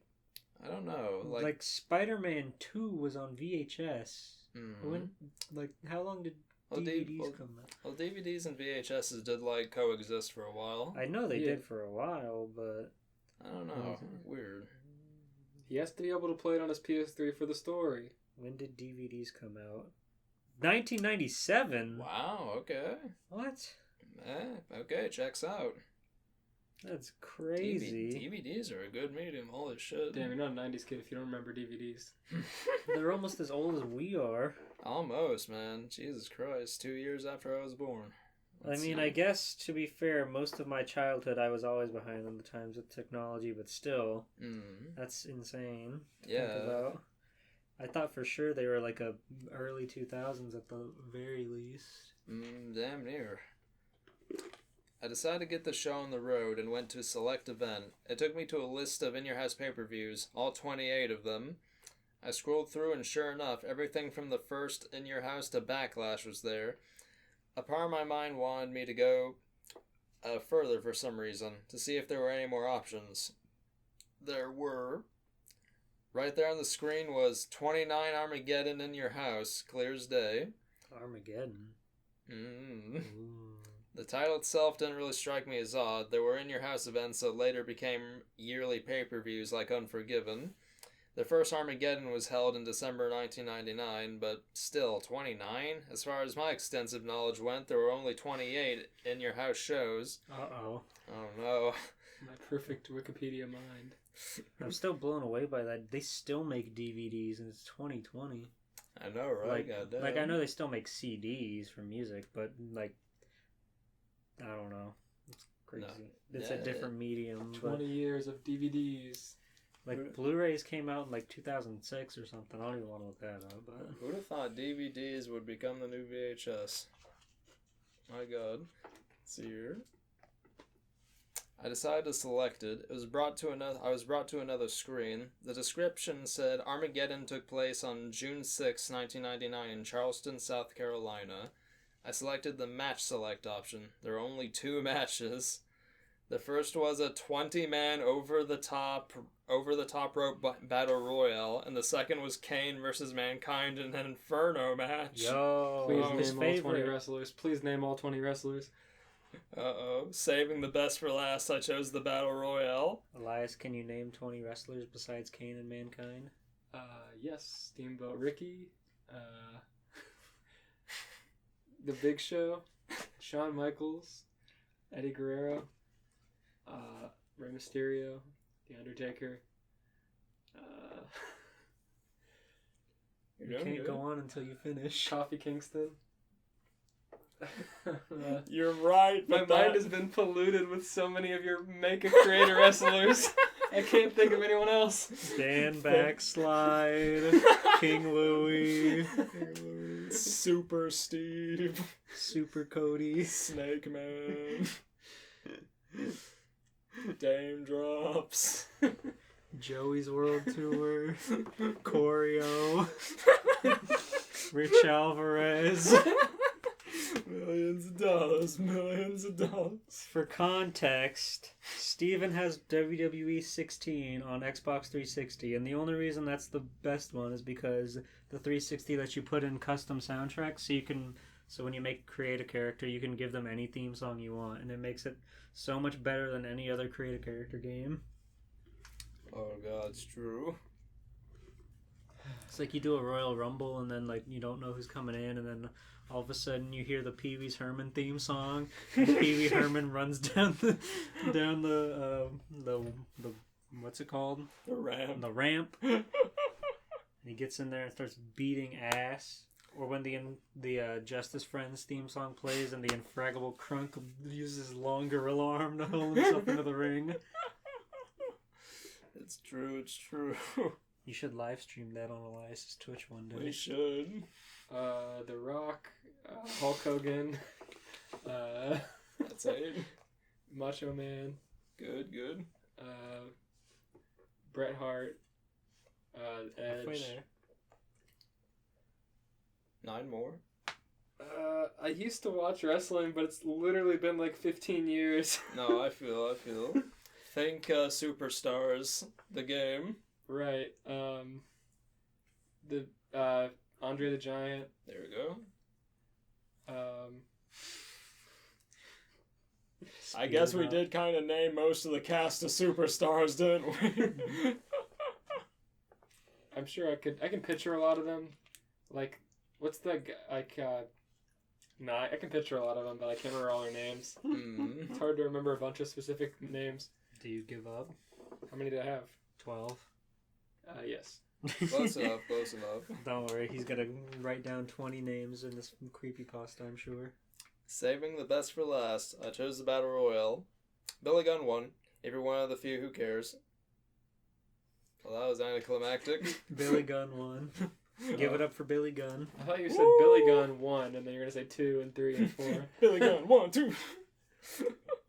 I don't know. like Spider-Man 2 was on VHS. Mhm. When how long did Well, DVDs come out? Well, DVDs and VHSs did like coexist for a while. I know they Yeah. did for a while, but I don't know. Weird. He has to be able to play it on his PS3 for the story. when did DVDs come out? 1997? Wow. Okay. What? Okay. Checks out. That's crazy. DVDs are a good medium. Holy shit. Damn, you're not a 90s kid if you don't remember DVDs. They're almost as old as we are. Almost, man. Jesus Christ. 2 years after I was born. I mean, I guess, to be fair, most of my childhood I was always behind on the times with technology, but still, that's insane to think about. I thought for sure they were like a early 2000s at the very least. Damn near. I decided to get the show on the road and went to a select event. It took me to a list of In Your House pay-per-views, all 28 of them. I scrolled through and sure enough, everything from the first In Your House to Backlash was there. A part of my mind wanted me to go further for some reason, to see if there were any more options. There were. Right there on the screen was 29 Armageddon In Your House, clear as day. Armageddon. Mm. Ooh. The title itself didn't really strike me as odd. There were In Your House events that later became yearly pay-per-views like Unforgiven. The first Armageddon was held in December 1999, but still, 29? As far as my extensive knowledge went, there were only 28 In Your House shows. Uh-oh. Oh no. My perfect Wikipedia mind. I'm still blown away by that. They still make DVDs and it's 2020. I know, right? Like I know they still make CDs for music, but like, I don't know. It's crazy. No. It's Yeah, a different medium. 20 years of DVDs. Like, Blu-rays came out in, like, 2006 or something. I don't even want to look that up, but... Who'd have thought DVDs would become the new VHS? My god. Let's see here. I decided to select it. I was brought to another screen. The description said Armageddon took place on June 6, 1999 in Charleston, South Carolina. I selected the match select option. There are only 2 matches. The first was a 20-man over the top rope battle royale, and the second was Kane versus Mankind in an Inferno match. Yo, Please name all 20 wrestlers. Please name all 20 wrestlers. Uh-oh. Saving the best for last, I chose the battle royale. Elias, can you name 20 wrestlers besides Kane and Mankind? Yes. Steamboat Ricky. The Big Show. Shawn Michaels. Eddie Guerrero. Rey Mysterio. The Undertaker. You can't go on until you finish. Kofi Kingston. You're right, My but mind has been polluted with so many of your make-a-creator wrestlers. I can't think of anyone else. Stand Backslide, King Louie, Super Steve, Super Cody, Snake Man, Dame Drops, Joey's World Tour, Choreo, Rich Alvarez. Millions of dollars. For context, Steven has WWE 16 on Xbox 360, and the only reason that's the best one is because the 360 lets you put in custom soundtracks, so when you create a character, you can give them any theme song you want, and it makes it so much better than any other create a character game. Oh god, it's true. It's like you do a Royal Rumble, and then you don't know who's coming in, and then all of a sudden you hear the Pee-wee's Herman theme song, and Pee-wee Herman runs down the what's it called? The ramp. And he gets in there and starts beating ass. Or when the Justice Friends theme song plays and the Infraggable Crunk uses his long gorilla arm to hurl himself into the ring. It's true. You should live stream that on Elias's Twitch one day. We should. The Rock, Hulk Hogan, That's it. Macho Man, Good. Bret Hart, Halfway Edge. there. 9 more. I used to watch wrestling, but it's literally been like 15 years. No, I feel. Think Superstars, the game. Right. The Andre the Giant. There we go. I guess we did kind of name most of the cast of Superstars, didn't we? I'm sure I can picture a lot of them. Like, what's the I can picture a lot of them, but I can't remember all their names. Mm. It's hard to remember a bunch of specific names. Do you give up? How many do I have? 12. Yes. Close enough. Don't worry, he's gonna write down 20 names in this CreepyPasta, I'm sure. Saving the best for last, I chose the Battle Royale. Billy Gunn won. If you're one of the few, who cares? Well, that was anticlimactic. Billy Gunn won. Give it up for Billy Gunn. I thought you said Billy Gunn 1, and then you're gonna say 2 and 3 and 4. Billy Gunn 1, 2.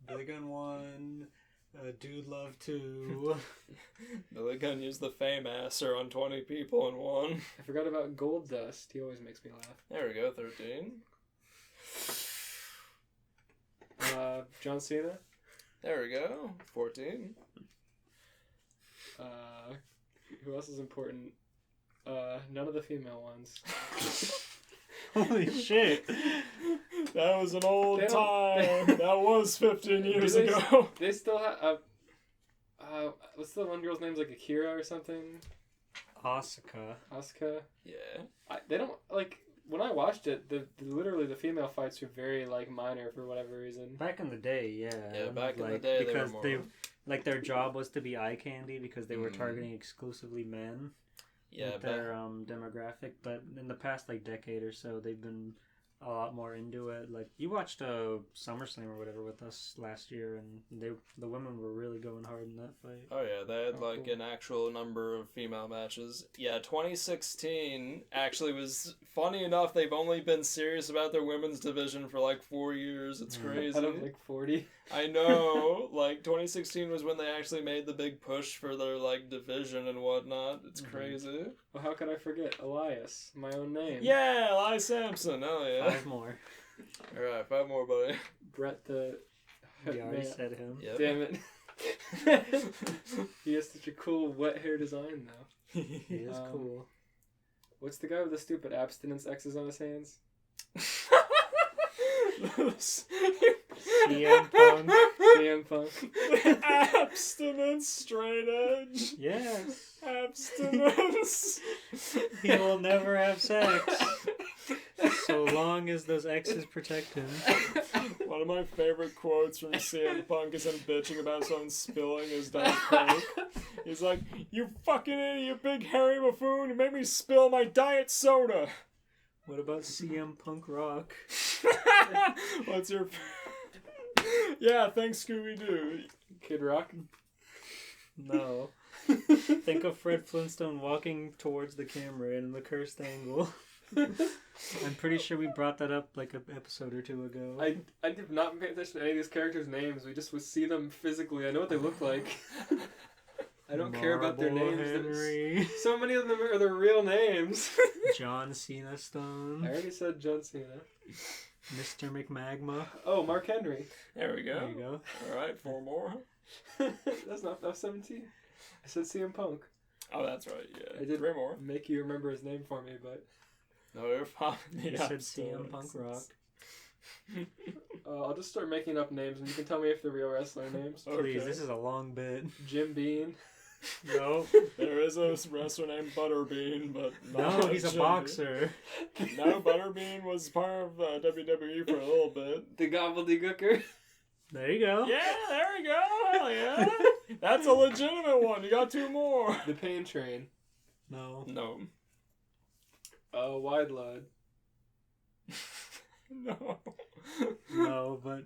Billy Gunn won. Dude Love 2. Billy Gunn used the fame asser on 20 people and won. I forgot about Gold Dust. He always makes me laugh. There we go, 13. John Cena. There we go, 14. Who else is important? None of the female ones. Holy shit. That was an old They don't- time. That was 15 years Do they- ago. They still have. What's the one girl's name? Like Akira or something? Asuka. Asuka. Yeah. They don't like. When I watched it, literally the female fights were very minor for whatever reason. Back in the day, yeah. Yeah, back in the day, they were because more... their job was to be eye candy because they were Mhm. targeting exclusively men Yeah, with their demographic. But in the past decade or so, they've been a lot more into it. Like, you watched SummerSlam or whatever with us last year, and the women were really going hard in that fight. Oh yeah, they had Oh, like cool. an actual number of female matches. Yeah, 2016 actually was funny enough. They've only been serious about their women's division for like 4 years. It's crazy. Out of like 40. I know. Like 2016 was when they actually made the big push for their like division and whatnot. It's crazy. Well, how could I forget Elias, my own name? Yeah, Eli Sampson. Hell yeah. 5 more. All right, 5 more, buddy. Brett the. You already Man, said him. Yep. damn it. He has such a cool wet hair design though. He is cool. What's the guy with the stupid abstinence X's on his hands? CM Punk. CM Punk. Abstinence, straight edge. Yes. Abstinence. He will never have sex. So long as those X's protect him. One of my favorite quotes from CM Punk is him bitching about someone spilling his Diet Coke. He's like, "You fucking idiot, you big hairy buffoon, you made me spill my diet soda." What about CM Punk Rock? What's your... Yeah, thanks, Scooby-Doo. Kid Rock. No. Think of Fred Flintstone walking towards the camera in the cursed angle. I'm pretty sure we brought that up like an episode or 2 ago. I did not pay attention to any of these characters' names. We just would see them physically. I know what they look like. I don't care about their Marble names. Henry. So many of them are their real names. John Cena Stone. I already said John Cena. Mr. McMagma. Oh, Mark Henry. There we go. There you go. Alright, 4 more. That's 17. I said CM Punk. Oh, that's right, yeah. I did 3 more. make you remember his name for me, but No, you're fine. You Yeah, said CM Punk Rock. I'll just start making up names, and you can tell me if they're real wrestler names. Please, Okay. this is a long bit. Jim Bean. No. There is a wrestler named Butterbean, but No, not he's a Jimmy. boxer. No, Butterbean was part of WWE for a little bit. The Gobbledygooker. There you go. Yeah, there we go. Hell yeah. That's a legitimate one. You got 2 more. The Pain Train. No. No. Wide Load. No. No, but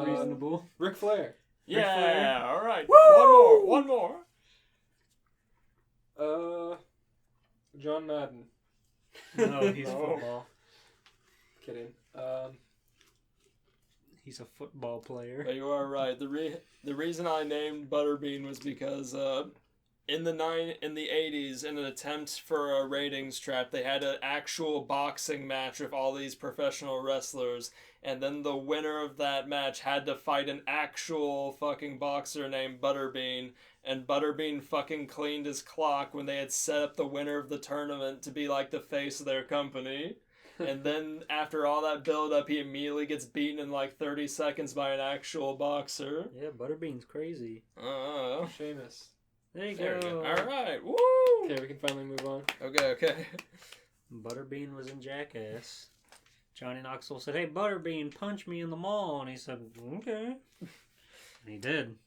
reasonable. Ric Flair. Yeah, alright. Woo! One more. John Madden. No, he's No. football. Kidding. He's a football player. But you are right. The reason I named Butterbean was because in the 80s, in an attempt for a ratings trap, they had an actual boxing match with all these professional wrestlers, and then the winner of that match had to fight an actual fucking boxer named Butterbean, and Butterbean fucking cleaned his clock when they had set up the winner of the tournament to be like the face of their company. And then after all that build up, he immediately gets beaten in like 30 seconds by an actual boxer. Yeah, Butterbean's crazy. Sheamus. There you There we go. go. Alright, woo! Okay, we can finally move on. Okay. Butterbean was in Jackass. Johnny Knoxville said, "Hey, Butterbean, punch me in the mall." And he said, "Okay." And he did.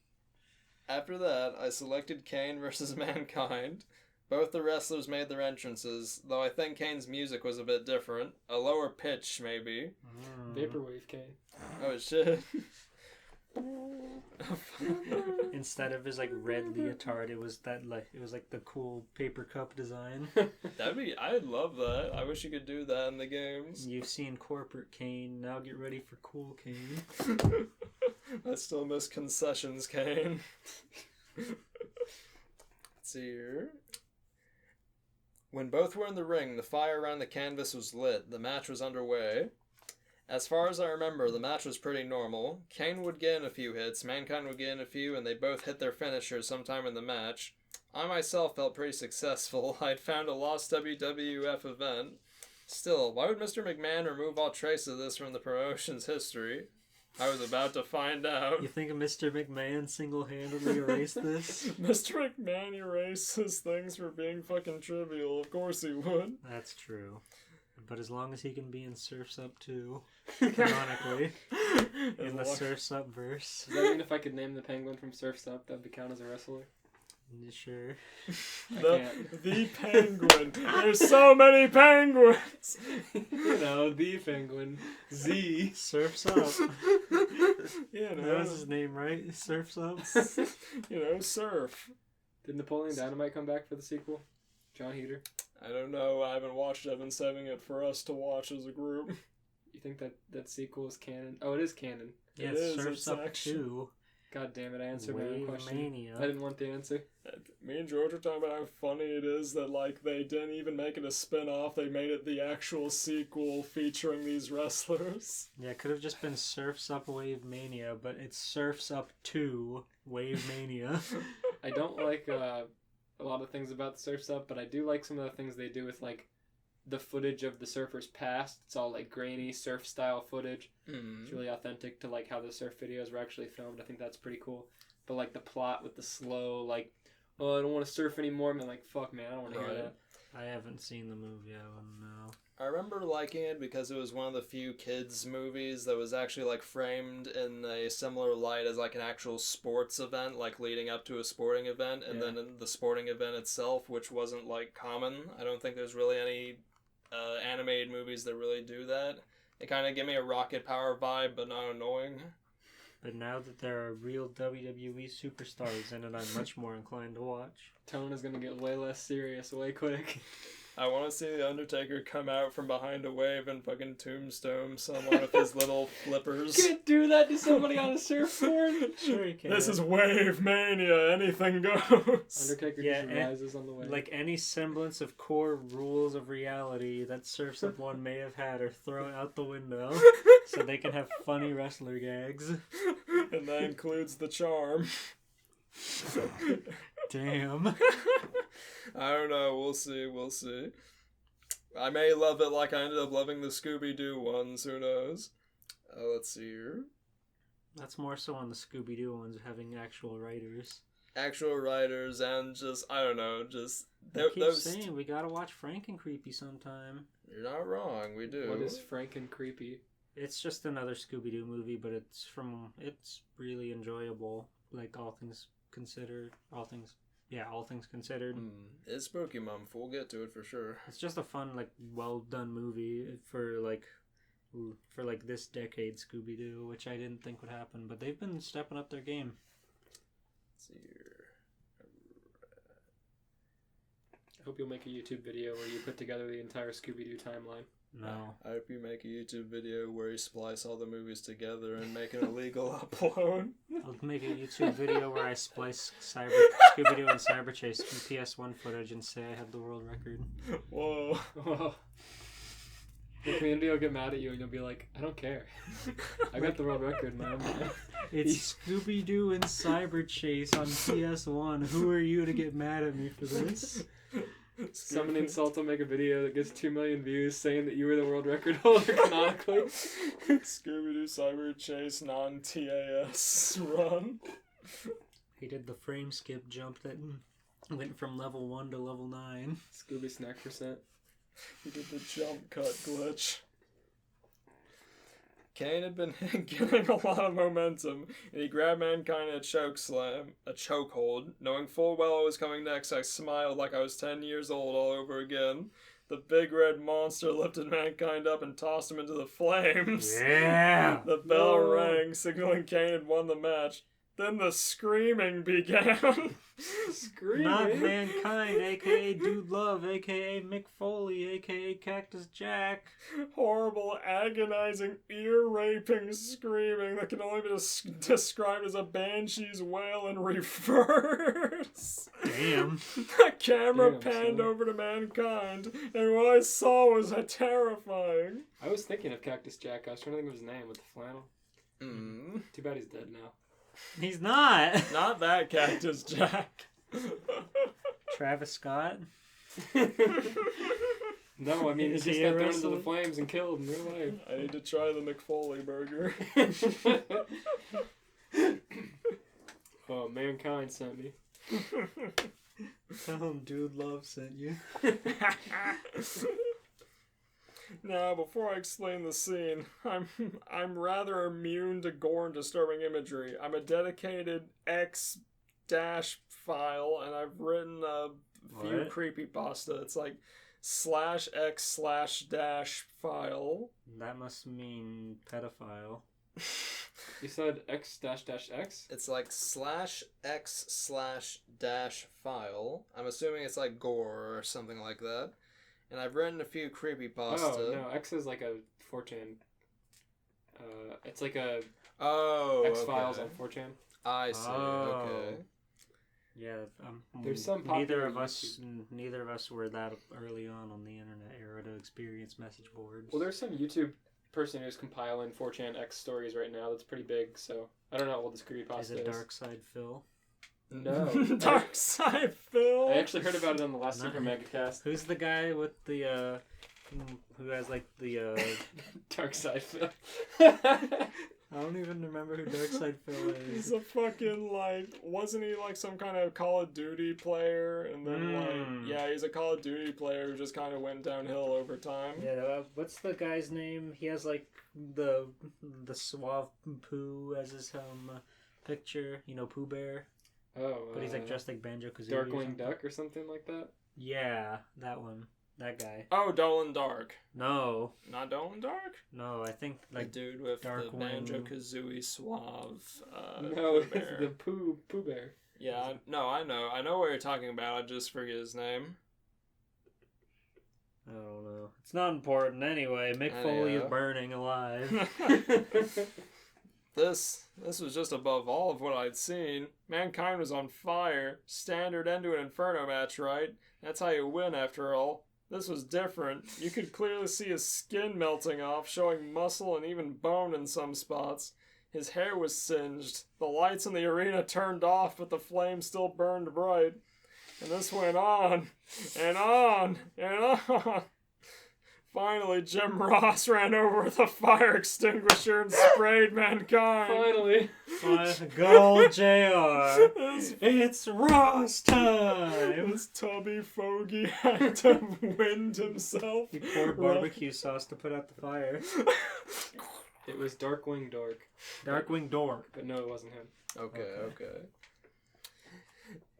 After that, I selected Kane versus Mankind. Both the wrestlers made their entrances, though I think Kane's music was a bit different. A lower pitch, maybe. Vaporwave Kane. Oh, shit. Instead of his like red leotard, it was like the cool paper cup design. I'd love that. I wish you could do that in the games. You've seen corporate Kane, now get ready for cool Kane. I still miss concessions, Kane. Let's see here. When both were in the ring, the fire around the canvas was lit. The match was underway. As far as I remember, the match was pretty normal. Kane would get in a few hits, Mankind would get in a few, and they both hit their finishers sometime in the match. I myself felt pretty successful. I'd found a lost WWF event. Still, why would Mr. McMahon remove all trace of this from the promotion's history? I was about to find out. You think Mr. McMahon single-handedly erased this? Mr. McMahon erases things for being fucking trivial. Of course he would. That's true. But as long as he can be in Surf's Up too, canonically, in the Surf's Up verse. Does that mean if I could name the penguin from Surf's Up, that would count as a wrestler? Sure. The penguin. There's so many penguins. The penguin. Z. Surf's Up. That was his name, right? Surf's Up. Surf. Did Napoleon Dynamite come back for the sequel? John Heater. I don't know. I haven't watched it. I've been saving it for us to watch as a group. You think that sequel is canon? Oh, it is canon. Yeah, It is, Surf's it's Up actually- 2. God damn it! I answered my own question. Mania. I didn't want the answer. Me and George were talking about how funny it is that, like, they didn't even make it a spin-off. They made it the actual sequel featuring these wrestlers. Yeah, it could have just been Surf's Up Wave Mania, but it's Surf's Up 2 Wave Mania. I don't like a lot of things about the Surf's Up, but I do like some of the things they do with, like, the footage of the surfers' past. It's all, like, grainy surf-style footage. It's really authentic to, like, how the surf videos were actually filmed. I think that's pretty cool. But, like, the plot with the slow, like, oh, I don't want to surf anymore. I'm like, fuck, man, I don't want to hear that. I haven't seen the movie, I wouldn't know. I remember liking it because it was one of the few kids movies that was actually like framed in a similar light as like an actual sports event, like leading up to a sporting event, and then in the sporting event itself, which wasn't like common. I don't think there's really any animated movies that really do that. It kind of give me a Rocket Power vibe, but not annoying. But now that there are real WWE superstars in it, I'm much more inclined to watch. Tone is gonna get way less serious way quick. I want to see The Undertaker come out from behind a wave and fucking tombstone someone with his little flippers. Can't do that to somebody on a surfboard. Sure you can. This is Wave Mania. Anything goes. Undertaker Yeah, just rises on the way. like any semblance of core rules of reality that Surf's Up 1 may have had are thrown out the window so they can have funny wrestler gags. And that includes the charm. Damn. I don't know. We'll see. I may love it like I ended up loving the Scooby-Doo ones. Who knows? Let's see here. That's more so on the Scooby-Doo ones having actual writers. Actual writers and just, I don't know, just... I keep saying we gotta watch Frank and Creepy sometime. You're not wrong, we do. What is Frank and Creepy? It's just another Scooby-Doo movie, but it's really enjoyable. Like all things considered. It's spooky, Mom. We'll get to it for sure. It's just a fun, like, well done movie for this decade Scooby-Doo, which I didn't think would happen, but they've been stepping up their game. Let's see here. I hope you'll make a YouTube video where you put together the entire Scooby-Doo timeline. No. I hope you make a YouTube video where you splice all the movies together and make an illegal upload. I'll make a YouTube video where I splice Scooby-Doo and Cyberchase from PS1 footage and say I have the world record. Whoa. Whoa. The community will get mad at you and you'll be like, I don't care. I got the world record, man. It's Scooby-Doo and Cyberchase on PS1. Who are you to get mad at me for this? Someone insult will make a video that gets 2 million views saying that you were the world record holder canonically. Scooby-Doo Cyber Chase non-TAS run. He did the frame skip jump that went from level 1 to level 9. Scooby Snack Percent. He did the jump cut glitch. Kane had been getting a lot of momentum, and he grabbed Mankind in a chokehold. Knowing full well what was coming next, I smiled like I was 10 years old all over again. The big red monster lifted Mankind up and tossed him into the flames. Yeah! The bell rang, signaling Kane had won the match. Then the screaming began. Screaming? Not Mankind, a.k.a. Dude Love, a.k.a. Mick Foley, a.k.a. Cactus Jack. Horrible, agonizing, ear-raping screaming that can only be described as a banshee's wail in reverse. Damn. The camera Damn, panned son. over to Mankind, and what I saw was terrifying. I was thinking of Cactus Jack. I was trying to think of his name with the flannel. Mm. Too bad he's dead now. He's not. Not that Cactus Jack. Travis Scott. No, I mean, he Is just he got a thrown into the wrestler? flames and killed in real life. I need to try the McFoley burger. Oh, Mankind sent me. Tell him Dude Love sent you. Now, before I explain the scene, I'm rather immune to gore and disturbing imagery. I'm a dedicated dash file, and I've written a few What? creepypasta. It's like /x/dash file. That must mean pedophile. You said x-x? It's like /x/dash file. I'm assuming it's like gore or something like that. And I've written a few creepypasta. Oh, no, X is like a 4chan. It's like a X-Files okay. on 4chan. I see. Oh. Okay. Yeah, There's some neither popular of us were that early on the internet era to experience message boards. Well, there's some YouTube person who's compiling 4chan X stories right now that's pretty big, so I don't know how old this creepypasta Is it Dark Side Phil? No. Dark Side Phil. I actually heard about it on the last Super Mega Cast. Who's the guy with the who has like the Dark Side Phil. I don't even remember who Dark Side Phil He's is. a fucking, wasn't he, some kind of Call of Duty player? And then, he's a Call of Duty player who just kind of went downhill over time. Yeah, what's the guy's name? He has like the suave Pooh as his picture. You know, Pooh Bear. Oh, But he's like dressed like Banjo-Kazooie. Darkwing Duck or something like that? Yeah, that one. That guy. Oh, Dolan Dark. No, Not Dolan Dark? I think The like dude with the Darkwing. Banjo-Kazooie suave. No, Pooh Bear. the Pooh Bear. Yeah, I know what you're talking about. I just forget his name. I don't know. It's not important anyway. Mick Foley is Anyhow. burning alive. This was just above all of what I'd seen. Mankind was on fire. Standard end to an Inferno match, right? That's how you win, after all. This was different. You could clearly see his skin melting off, showing muscle and even bone in some spots. His hair was singed. The lights in the arena turned off, but the flame still burned bright. And this went on, and on, and on. Finally, Jim Ross ran over with a fire extinguisher and sprayed Mankind. Finally. Go JR. It's Ross time. This tubby fogey had to wind himself. He poured barbecue sauce to put out the fire. It was Darkwing Dork. Darkwing Dork. But no, it wasn't him. Okay.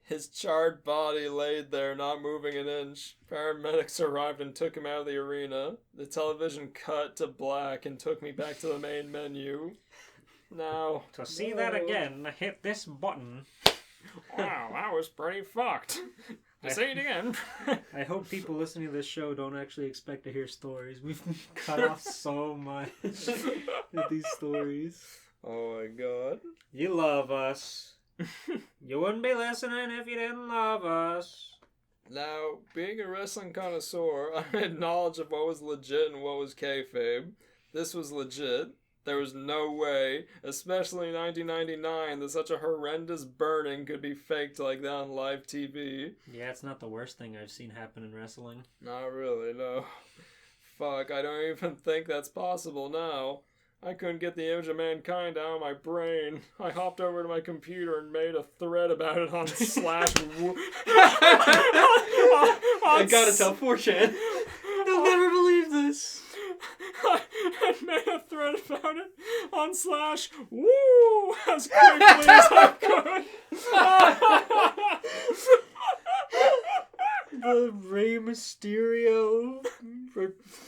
His charred body laid there, not moving an inch. Paramedics arrived and took him out of the arena. The television cut to black and took me back to the main menu. Now, To see that again, hit this button. Wow, that was pretty fucked. To say it again. I hope people listening to this show don't actually expect to hear stories. We've cut off so much with these stories. oh my god. You love us. You wouldn't be listening if you didn't love us. Now, being a wrestling connoisseur, I had knowledge of what was legit and what was kayfabe. This was legit. There was no way, especially in 1999, that such a horrendous burning could be faked like that on live TV. Yeah, it's not the worst thing I've seen happen in wrestling. Not really, no. Fuck, I don't even think that's possible now. I couldn't get the image of Mankind out of my brain. I hopped over to my computer and made a thread about it on slash... I gotta tell 4chan. You'll never believe this. I made a thread about it on slash woo as quickly as I could. The Rey Mysterio,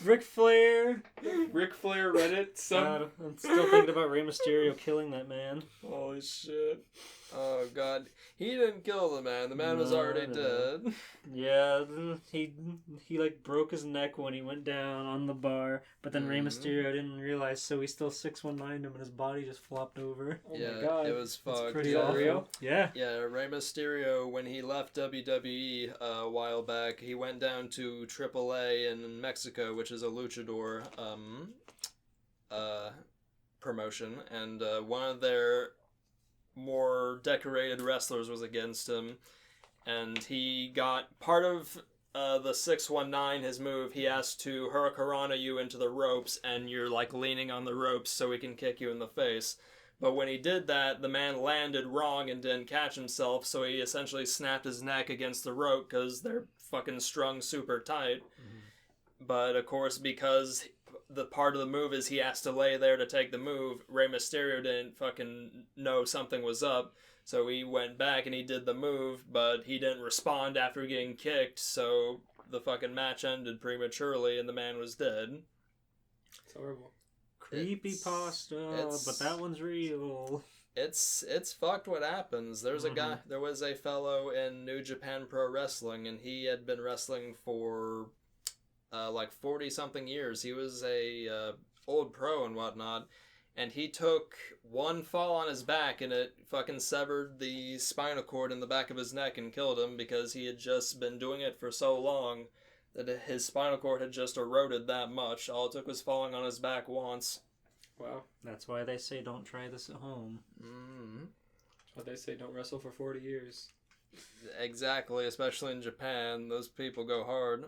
Ric Flair. Ric Flair Reddit. I'm still thinking about Rey Mysterio killing that man. Holy shit. Oh god. He didn't kill the man. The man was No, already no. dead. Yeah, he like broke his neck when he went down on the bar, but then Rey Mysterio didn't realize, so he still 619'd him and his body just flopped over. Oh yeah, my god. it was It's fucked. pretty Is that awful. real? Yeah. Yeah, Rey Mysterio, when he left WWE a while back, he went down to AAA in Mexico, which is a luchador promotion, and one of their more decorated wrestlers was against him, and he got part of the 619, his move. He has to hurricanrana you into the ropes, and you're like leaning on the ropes so he can kick you in the face. But when he did that, the man landed wrong and didn't catch himself, so he essentially snapped his neck against the rope because they're fucking strung super tight. But of course, because the part of the move is he has to lay there to take the move, Rey Mysterio didn't fucking know something was up, So he went back and he did the move, but he didn't respond after getting kicked, so the fucking match ended prematurely and the man was dead. It's horrible. CreepyPasta, but that one's real. It's fucked what happens. There was a fellow in New Japan Pro Wrestling, and he had been wrestling for like 40-something years. He was a old pro and whatnot, and he took one fall on his back, and it fucking severed the spinal cord in the back of his neck and killed him because he had just been doing it for so long that his spinal cord had just eroded that much. All it took was falling on his back once. Wow. That's why they say don't try this at home. Mm-hmm. That's why they say don't wrestle for 40 years. Exactly, especially in Japan. Those people go hard.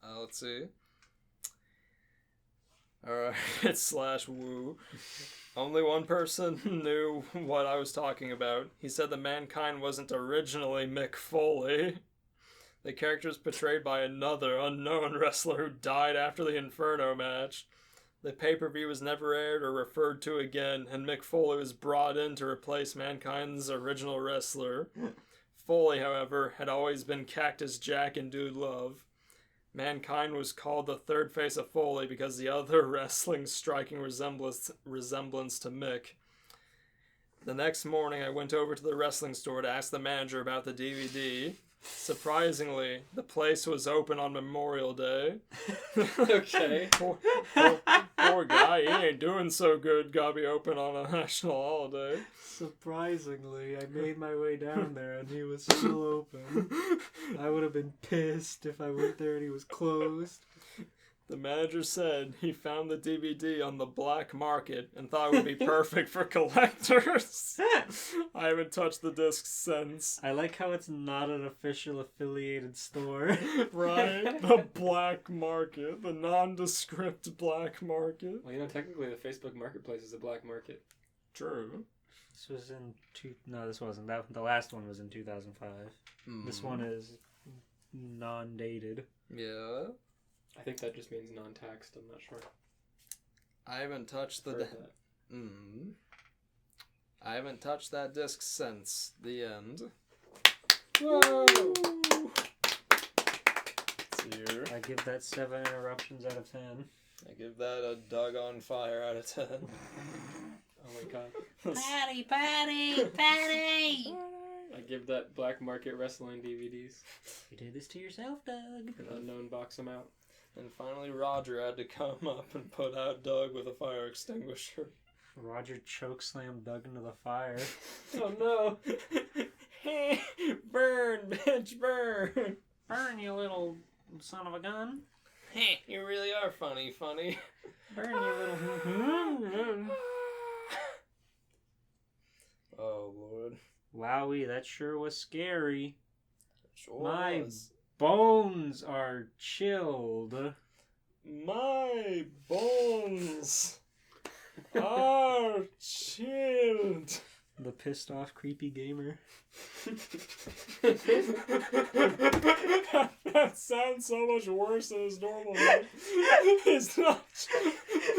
Let's see. Alright, it's /woo. Only one person knew what I was talking about. He said that Mankind wasn't originally Mick Foley. The character is portrayed by another unknown wrestler who died after the Inferno match. The pay-per-view was never aired or referred to again, and Mick Foley was brought in to replace Mankind's original wrestler. Foley, however, had always been Cactus Jack in Dude Love. Mankind was called the third face of Foley because the other wrestling's striking resemblance to Mick. The next morning, I went over to the wrestling store to ask the manager about the DVD. Surprisingly, the place was open on Memorial Day. Okay. Poor guy, he ain't doing so good. Gotta be open on a national holiday. Surprisingly, I made my way down there and he was still open. I would have been pissed if I went there and he was closed. The manager said he found the DVD on the black market and thought it would be perfect for collectors. I haven't touched the disc since. I like how it's not an official affiliated store. Right? The black market. The nondescript black market. Well, technically the Facebook Marketplace is a black market. True. This was in No, this wasn't. The last one was in 2005. This one is non-dated. Yeah. I think that just means non-taxed. I'm not sure. I haven't touched the... I haven't touched that disc since the end. Whoa! Here. I give that 7 interruptions out of 10. I give that a Doug on fire out of 10. Oh my god. Patty! I give that black market wrestling DVDs. You did this to yourself, Doug. An unknown box them out. And finally Roger had to come up and put out Doug with a fire extinguisher. Roger chokeslammed Doug into the fire. Oh no! Burn, bitch, burn! Burn, you little son of a gun. Hey, you really are funny. Burn, you little... Oh, Lord. Wowie, that sure was scary. Sure My was. bones are chilled. My bones are chilled. The pissed off creepy gamer. That sounds so much worse than his normal name. It's not.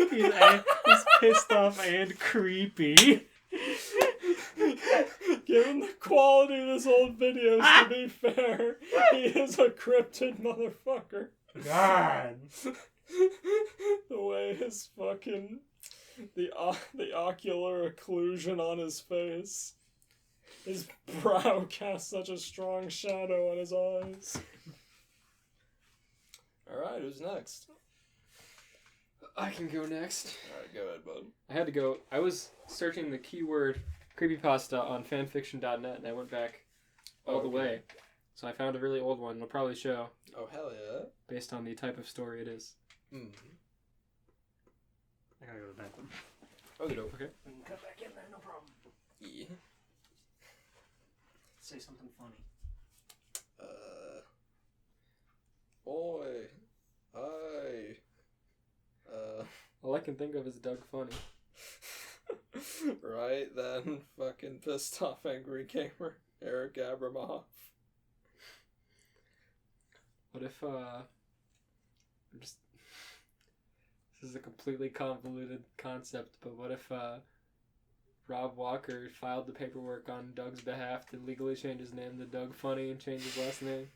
He's pissed off and creepy. Given the quality of this old videos, to be fair, he is a cryptid motherfucker. God. The way his fucking... The ocular occlusion on his face. His brow casts such a strong shadow on his eyes. Alright, who's next? I can go next. Alright, go ahead, bud. I had to go. I was searching the keyword creepypasta on fanfiction.net and I went back all the way. So I found a really old one. It'll probably show. Oh, hell yeah. Based on the type of story it is. Mm. I gotta go to the bathroom. Okay. We can cut back in there, no problem. Yeah. Say something funny. Oi. Hi. All I can think of is Doug Funny. Right then, fucking pissed off angry gamer, Eric Abramoff. What if, this is a completely convoluted concept, but what if, Rob Walker filed the paperwork on Doug's behalf to legally change his name to Doug Funny and change his last name.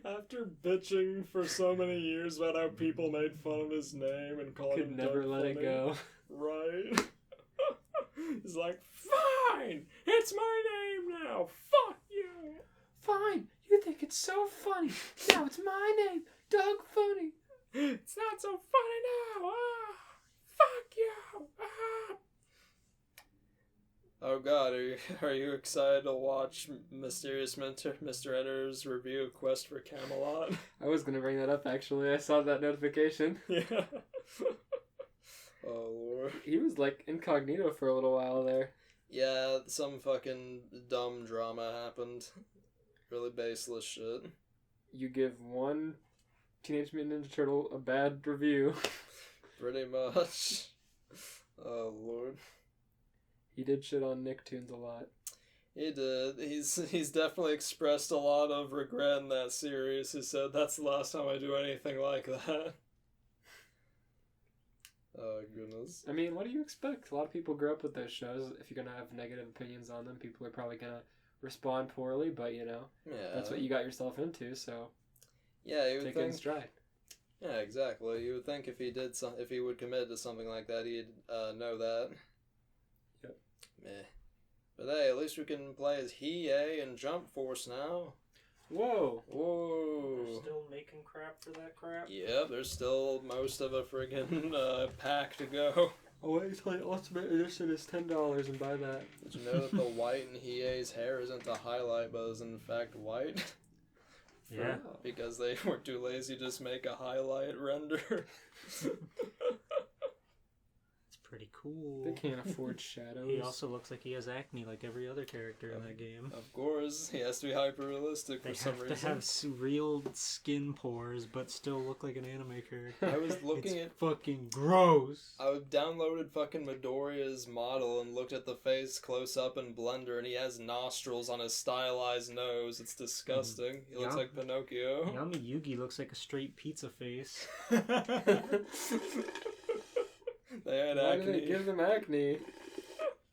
After bitching for so many years about how people made fun of his name and called Could him never Doug let it Funny. go. Right? He's like, fine! It's my name now! Fuck you! Fine, you think it's so funny. Now it's my name, Doug Funny. It's not so funny now! Ah! Fuck you! Ah! Oh god, are you excited to watch Mysterious Mr. Editor's review of Quest for Camelot? I was gonna bring that up actually. I saw that notification. Yeah. Oh lord. He was like incognito for a little while there. Yeah, some fucking dumb drama happened. Really baseless shit. You give one Teenage Mutant Ninja Turtle a bad review. Pretty much. Oh lord. He did shit on Nicktoons a lot. He did. He's definitely expressed a lot of regret in that series. He said, that's the last time I do anything like that. Oh, goodness. I mean, what do you expect? A lot of people grow up with those shows. If you're gonna have negative opinions on them, people are probably gonna respond poorly, but you know, Yeah. that's what you got yourself into, so Yeah, you would take it in think. stride. Yeah, exactly. You would think if he would commit to something like that, he'd know that. Yep. Meh. But hey, at least we can play as Hiei and Jump Force now. Whoa! Whoa. Still making crap for that crap. Yep, there's still most of a friggin' pack to go. Oh, wait until the Ultimate Edition is $10 and buy that. Did you know that the white in Hiei's hair isn't a highlight, but is in fact white? Yeah. Because they were too lazy to just make a highlight render. It's pretty cool. They can't afford shadows. He also looks like he has acne like every other character in that game. Of course, he has to be hyper-realistic They for some have to reason. have real skin pores, but still look like an anime character. I was looking It's at... fucking gross. I downloaded fucking Midoriya's model and looked at the face close up in Blender, and he has nostrils on his stylized nose. It's disgusting. He looks Yeah. like Pinocchio. Yami Yugi looks like a straight pizza face. They had Why acne. did they give them acne?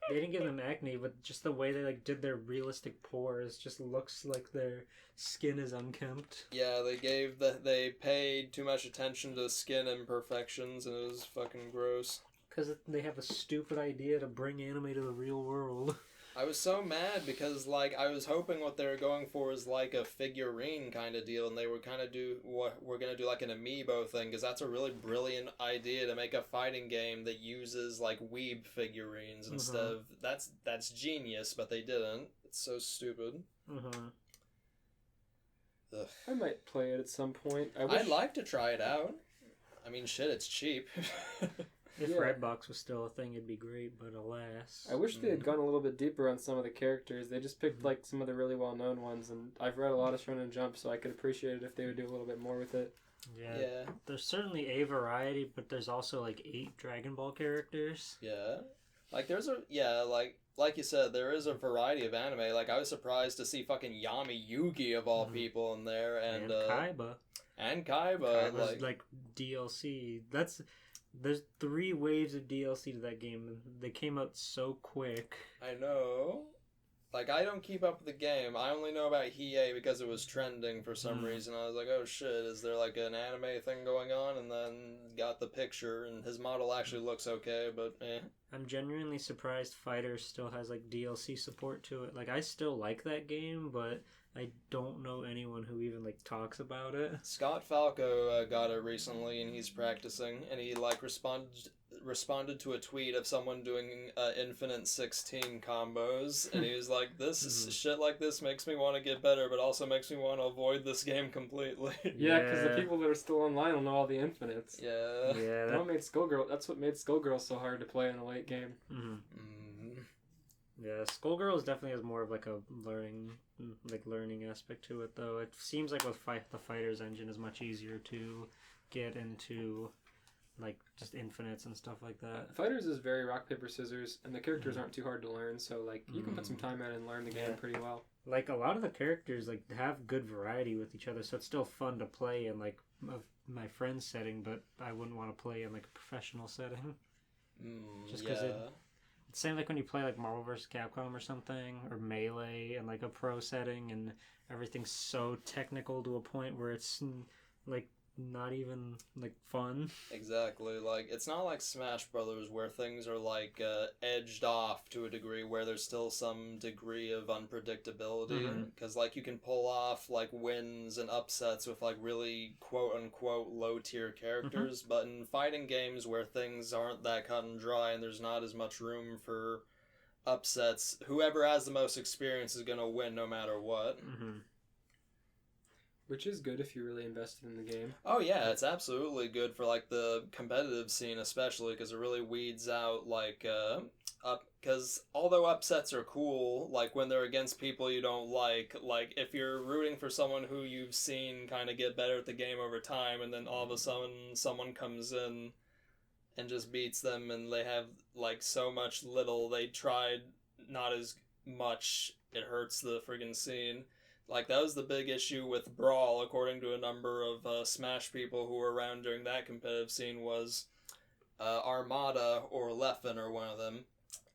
They didn't give them acne, but just the way they like did their realistic pores just looks like their skin is unkempt. Yeah, they paid too much attention to skin imperfections, and it was fucking gross. Because they have a stupid idea to bring anime to the real world. I was so mad because, like, I was hoping what they were going for is like a figurine kind of deal, and they were kind of we're gonna do like an amiibo thing, because that's a really brilliant idea to make a fighting game that uses like weeb figurines instead of that's genius, but they didn't. It's so stupid. Mm-hmm. Ugh. I might play it at some point. I'd like to try it out. I mean, shit, it's cheap. If Yeah. Redbox was still a thing, it'd be great, but alas. I wish they had gone a little bit deeper on some of the characters. They just picked like some of the really well-known ones, and I've read a lot of Shonen Jump, so I could appreciate it if they would do a little bit more with it. Yeah. Yeah, There's certainly a variety, but there's also like 8 Dragon Ball characters. yeah. Like like you said, there is a variety of anime. Like I was surprised to see fucking Yami Yugi of all people in there, and Kaiba. and Kaiba. Kaiba's like DLC. There's 3 waves of DLC to that game, and they came out so quick. I know. Like, I don't keep up with the game. I only know about Hiei because it was trending for some reason. I was like, oh shit, is there like an anime thing going on? And then got the picture, and his model actually looks okay, but eh. I'm genuinely surprised Fighters still has like DLC support to it. Like I still like that game, but I don't know anyone who even like talks about it. Scott Falco got it recently, and he's practicing, and he like responded to a tweet of someone doing infinite 16 combos, and he was like, this shit like this makes me want to get better, but also makes me want to avoid this game completely. Yeah, because the people that are still online will know all the infinites. Yeah. Yeah. That's what made Skullgirl so hard to play in the late game. Yeah, Skullgirls definitely has more of like a learning aspect to it, though. It seems like with the Fighters engine is much easier to get into, like just infinites and stuff like that. Fighters is very rock paper scissors, and the characters aren't too hard to learn, so like you can put some time in and learn the game pretty well. Like a lot of the characters like have good variety with each other, so it's still fun to play in like my friend's setting, but I wouldn't want to play in like a professional setting. Just because Same like when you play like Marvel vs. Capcom or something, or Melee in like a pro setting, and everything's so technical to a point where it's like not even like fun. Exactly. Like, it's not like Smash Brothers where things are like edged off to a degree where there's still some degree of unpredictability. Because like you can pull off like wins and upsets with like really quote unquote low tier characters, but in fighting games where things aren't that cut and dry and there's not as much room for upsets, whoever has the most experience is gonna win no matter what. Which is good if you're really invested in the game. Oh yeah, it's absolutely good for like the competitive scene, especially because it really weeds out like because although upsets are cool, like when they're against people you don't like if you're rooting for someone who you've seen kind of get better at the game over time, and then all of a sudden someone comes in and just beats them, and they have like so much little they tried not as much, it hurts the friggin' scene. Like, that was the big issue with Brawl, according to a number of Smash people who were around during that competitive scene, was Armada or Leffen or one of them.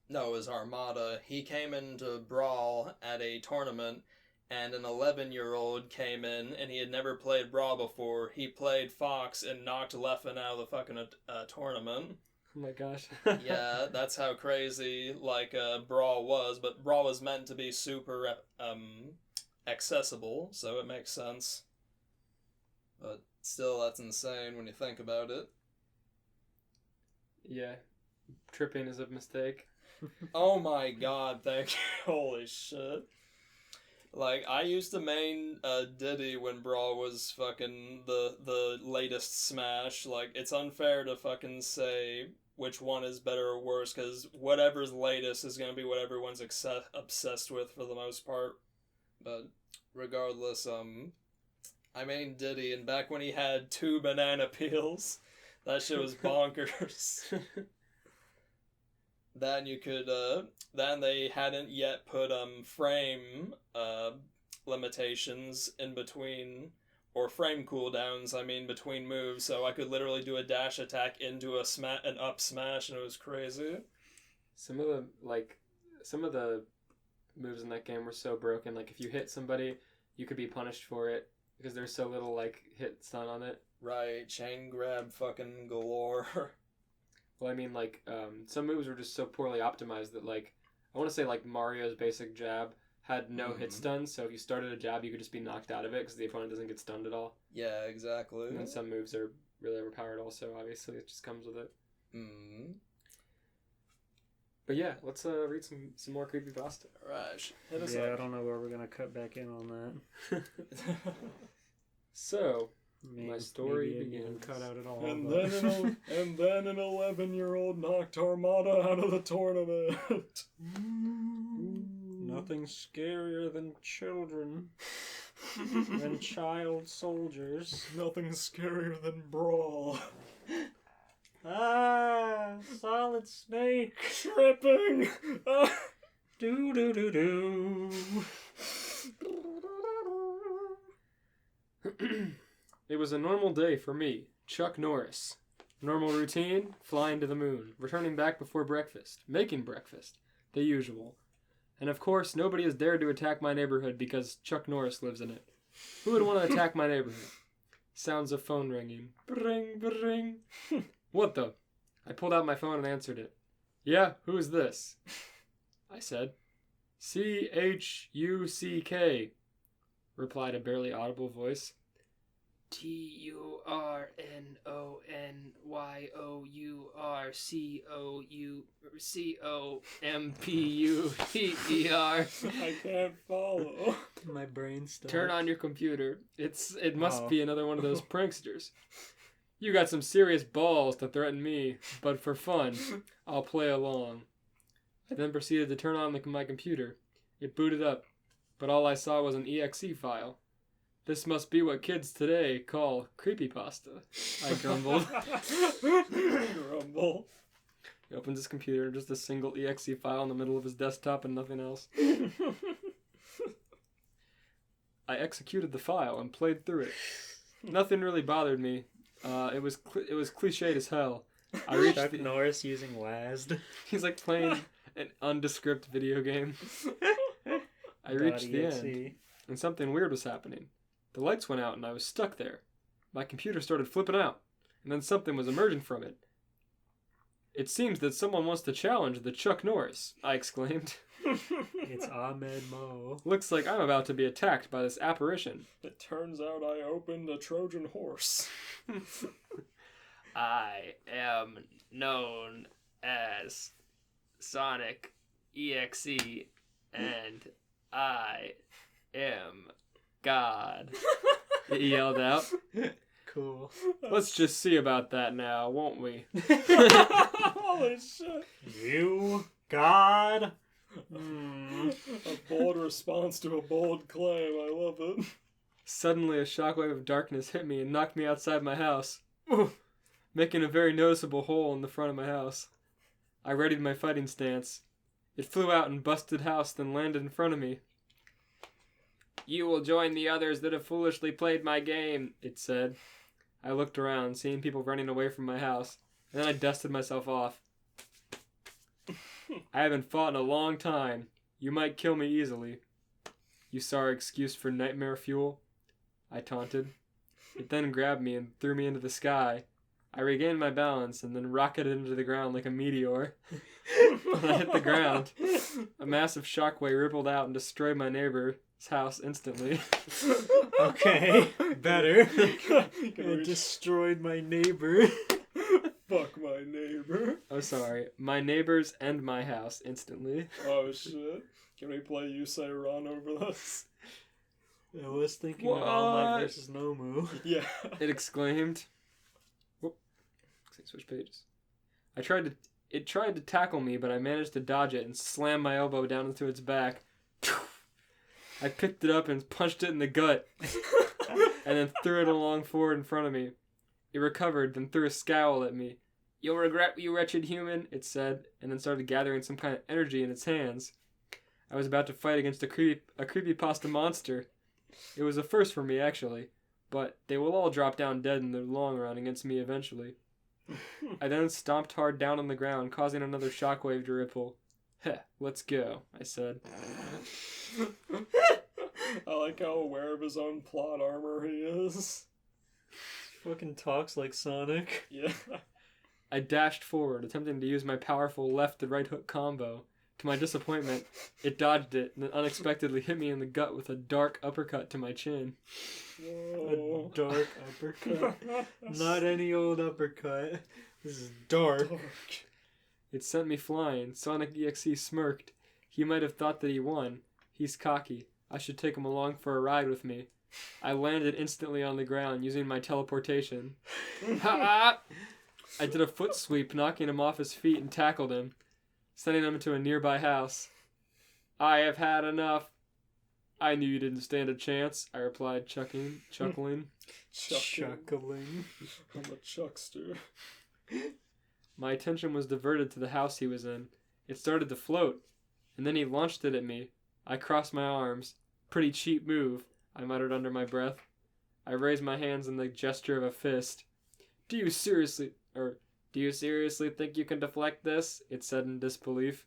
No, it was Armada. He came into Brawl at a tournament, and an 11-year-old came in, and he had never played Brawl before. He played Fox and knocked Leffen out of the fucking tournament. Oh my gosh. Yeah, that's how crazy, like, Brawl was, but Brawl was meant to be super, accessible, so it makes sense. But still, that's insane when you think about it. Yeah. Tripping is a mistake. Oh my god, thank you. Holy shit. Like, I used to main Diddy when Brawl was fucking the latest Smash. Like, it's unfair to fucking say which one is better or worse, because whatever's latest is going to be what everyone's obsessed with for the most part. But regardless, I main Diddy, and back when he had 2 banana peels, that shit was bonkers. Then you could, then they hadn't yet put, frame, limitations in between, or frame cooldowns, I mean, between moves, so I could literally do a dash attack into an up smash, and it was crazy. Some of the moves in that game were so broken. Like, if you hit somebody, you could be punished for it because there's so little like hit stun on it. Right, chain grab fucking galore. Well, I mean, like, some moves were just so poorly optimized that, like, I want to say, like, Mario's basic jab had no hit stun, so if you started a jab, you could just be knocked out of it because the opponent doesn't get stunned at all. Yeah, exactly. And then some moves are really overpowered also, obviously. It just comes with it. But yeah, let's read some more CreepyPasta. Alright, hit us Yeah, up. I don't know where we're gonna cut back in on that. So, Maybe, my story maybe it begins. didn't cut out at all. And but- then an 11-year-old knocked Armada out of the tournament. Nothing scarier than children. Than child soldiers. Nothing scarier than Brawl. Ah, Solid Snake. Tripping! Do do do do. It was a normal day for me, Chuck Norris. Normal routine, flying to the moon, returning back before breakfast, making breakfast, the usual. And of course, nobody has dared to attack my neighborhood because Chuck Norris lives in it. Who would want to attack my neighborhood? Sounds of phone ringing. Bring, bring. What the? I pulled out my phone and answered it. Yeah, who's this? I said. CHUCK, replied a barely audible voice. TURNONYOURCOUCOMPUTER. I can't follow. My brain stopped. Turn on your computer. It must Oh. be another one of those pranksters. You got some serious balls to threaten me, but for fun, I'll play along. I then proceeded to turn on my computer. It booted up, but all I saw was an exe file. This must be what kids today call CreepyPasta, I grumbled. Grumble. He opens his computer, just a single exe file in the middle of his desktop and nothing else. I executed the file and played through it. Nothing really bothered me. It was cliched as hell. I reached Chuck Norris using WASD. He's like playing An undescript video game. I reached the end, and something weird was happening. The lights went out and I was stuck there. My computer started flipping out, and then something was emerging from it. It seems that someone wants to challenge the Chuck Norris, I exclaimed. It's Ahmed Mo. Looks like I'm about to be attacked by this apparition. It turns out I opened a Trojan horse. I am known as Sonic EXE, and I am God. He yelled out. Cool. Let's just see about that now, won't we? Holy shit. You, God. A bold response to a bold claim. I love it. Suddenly, a shockwave of darkness hit me and knocked me outside my house, making a very noticeable hole in the front of my house. I readied my fighting stance. It flew out and busted house, then landed in front of me. You will join the others that have foolishly played my game, it said. I looked around, seeing people running away from my house, and then I dusted myself off. I haven't fought in a long time. You might kill me easily. You saw our excuse for nightmare fuel? I taunted. It then grabbed me and threw me into the sky. I regained my balance and then rocketed into the ground like a meteor. When I hit the ground, a massive shockwave rippled out and destroyed my neighbor's house instantly. Okay, better. Can It we destroyed my neighbor. fuck my neighbor? Oh, sorry. My neighbors and my house instantly. Oh shit. Can we play You Say Run over this? I was thinking of All Might What? versus Nomu. Yeah. It exclaimed. Whoop. Switch pages. It tried to tackle me, but I managed to dodge it and slam my elbow down into its back. I picked it up and punched it in the gut, and then threw it along forward in front of me. It recovered, then threw a scowl at me. You'll regret, you wretched human, it said, and then started gathering some kind of energy in its hands. I was about to fight against a CreepyPasta monster. It was a first for me, actually, but they will all drop down dead in the long run against me eventually. I then stomped hard down on the ground, causing another shockwave to ripple. Heh, let's go, I said. I like how aware of his own plot armor he is. Fucking talks like Sonic. Yeah. I dashed forward, attempting to use my powerful left to right hook combo. To my disappointment, it dodged it and then unexpectedly hit me in the gut with a dark uppercut to my chin. Whoa. A dark uppercut. Not any old uppercut. This is dark. It sent me flying. Sonic EXE smirked. He might have thought that he won. He's cocky. I should take him along for a ride with me. I landed instantly on the ground using my teleportation. Ha! I did a foot sweep, knocking him off his feet and tackled him, sending him to a nearby house. I have had enough. I knew you didn't stand a chance, I replied, chuckling. Chuckling. I'm a chuckster. My attention was diverted to the house he was in. It started to float, and then he launched it at me. I crossed my arms. Pretty cheap move, I muttered under my breath. I raised my hands in the gesture of a fist. Do you seriously think you can deflect this? It said in disbelief.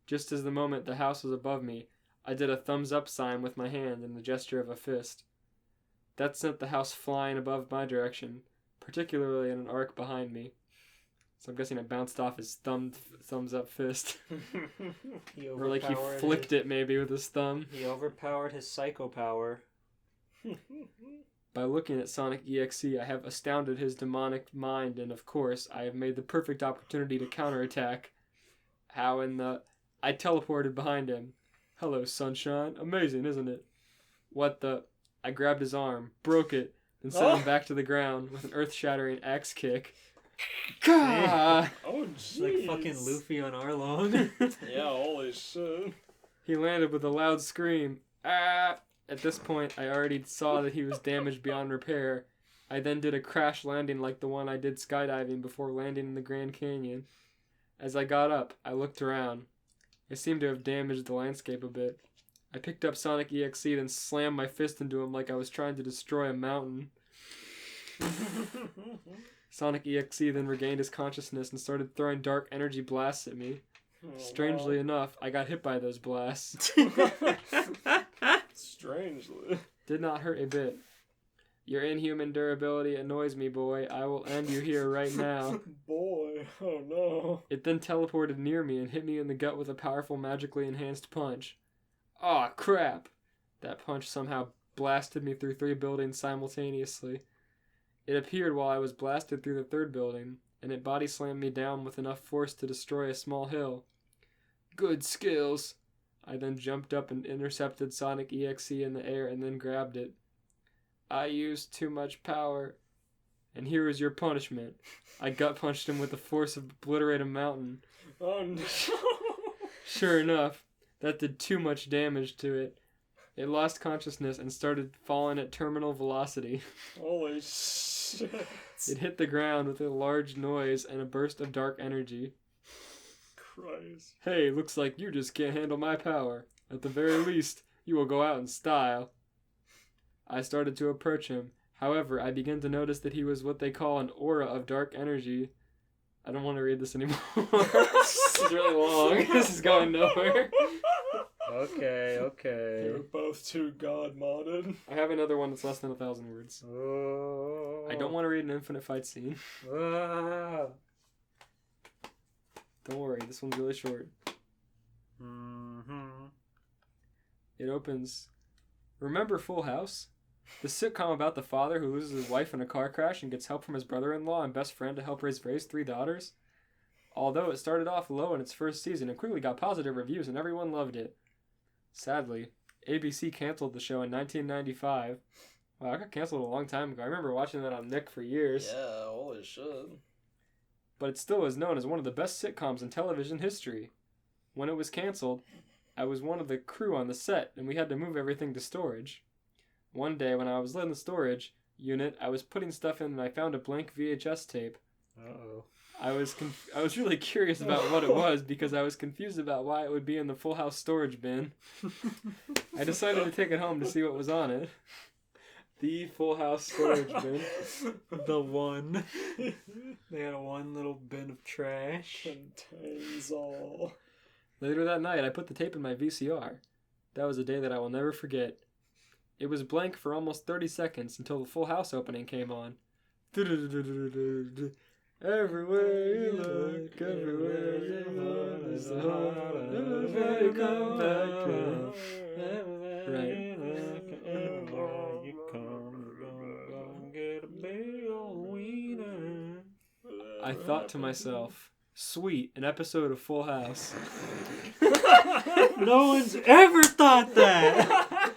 Just as the moment the house was above me, I did a thumbs up sign with my hand in the gesture of a fist. That sent the house flying above my direction, particularly in an arc behind me. So I'm guessing it bounced off his thumbs up fist. Or like he flicked it maybe with his thumb. He overpowered his psycho power. By looking at Sonic EXE, I have astounded his demonic mind, and of course, I have made the perfect opportunity to counterattack. How in the... I teleported behind him. Hello, sunshine. Amazing, isn't it? What the... I grabbed his arm, broke it, then sent him back to the ground with an earth-shattering axe kick. Gah! Oh, It's jeez. like fucking Luffy on Arlong. Yeah, holy shit. He landed with a loud scream. Ah! At this point, I already saw that he was damaged beyond repair. I then did a crash landing like the one I did skydiving before landing in the Grand Canyon. As I got up, I looked around. I seemed to have damaged the landscape a bit. I picked up Sonic EXE and slammed my fist into him like I was trying to destroy a mountain. Sonic EXE then regained his consciousness and started throwing dark energy blasts at me. Strangely enough, I got hit by those blasts. Strangely. Did not hurt a bit. Your inhuman durability annoys me, boy. I will end you here right now. Boy, oh no. It then teleported near me and hit me in the gut with a powerful, magically enhanced punch. Aw, crap! That punch somehow blasted me through 3 buildings simultaneously. It appeared while I was blasted through the 3rd building, and it body slammed me down with enough force to destroy a small hill. Good skills! I then jumped up and intercepted Sonic EXE in the air and then grabbed it. I used too much power. And here is your punishment. I gut punched him with the force of obliterate a mountain. Oh no. Sure enough, that did too much damage to it. It lost consciousness and started falling at terminal velocity. Holy shit. It hit the ground with a large noise and a burst of dark energy. Christ. Hey, looks like you just can't handle my power. At the very least, you will go out in style. I started to approach him. However, I began to notice that he was what they call an aura of dark energy. I don't want to read this anymore. This is really long. This is going nowhere. Okay. You're both too god-modded. I have another one that's less than 1,000 words. Oh. I don't want to read an infinite fight scene. Ah. Don't worry, this one's really short. Mm-hmm. It opens. Remember Full House? The sitcom about the father who loses his wife in a car crash and gets help from his brother-in-law and best friend to help raise 3 daughters? Although it started off low in its first season, it quickly got positive reviews and everyone loved it. Sadly, ABC canceled the show in 1995. Wow, it got canceled a long time ago. I remember watching that on Nick for years. Yeah, holy shit. But it still is known as one of the best sitcoms in television history. When it was canceled, I was one of the crew on the set, and we had to move everything to storage. One day, when I was in the storage unit, I was putting stuff in and I found a blank VHS tape. Uh-oh. I was really curious about what it was because I was confused about why it would be in the Full House storage bin. I decided to take it home to see what was on it. The Full House storage bin. The one. They had one little bin of trash. Contains all. Later that night, I put the tape in my VCR. That was a day that I will never forget. It was blank for almost 30 seconds until the Full House opening came on. Everywhere you look, everywhere you look, there's a hope that you come back to. Right. I thought to myself, sweet, an episode of Full House. No one's ever thought that.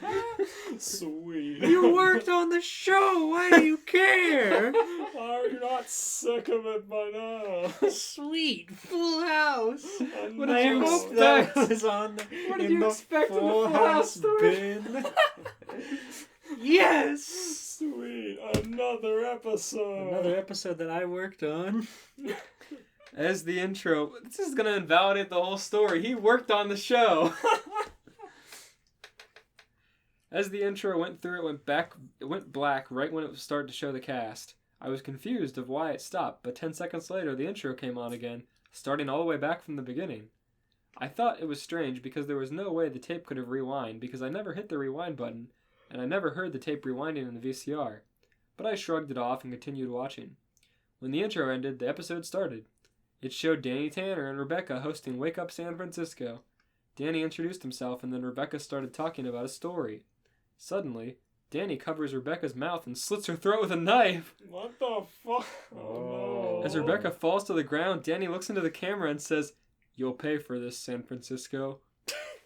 Sweet. You worked on the show. Why do you care? Why are you not sick of it by now? Sweet Full House. What I did you hope expect? that was on the, What did in you the expect in the Full Full House House story? bin. Yes. Sweet. Another episode. Another episode that I worked on. As the intro, this is going to invalidate the whole story. He worked on the show. As the intro went through, it went black right when it started to show the cast. I was confused of why it stopped, but 10 seconds later the intro came on again, starting all the way back from the beginning. I thought it was strange because there was no way the tape could have rewind because I never hit the rewind button, and I never heard the tape rewinding in the VCR. But I shrugged it off and continued watching. When the intro ended, the episode started. It showed Danny Tanner and Rebecca hosting Wake Up San Francisco. Danny introduced himself and then Rebecca started talking about a story. Suddenly, Danny covers Rebecca's mouth and slits her throat with a knife. What the fuck? Oh no. As Rebecca falls to the ground, Danny looks into the camera and says, "You'll pay for this, San Francisco."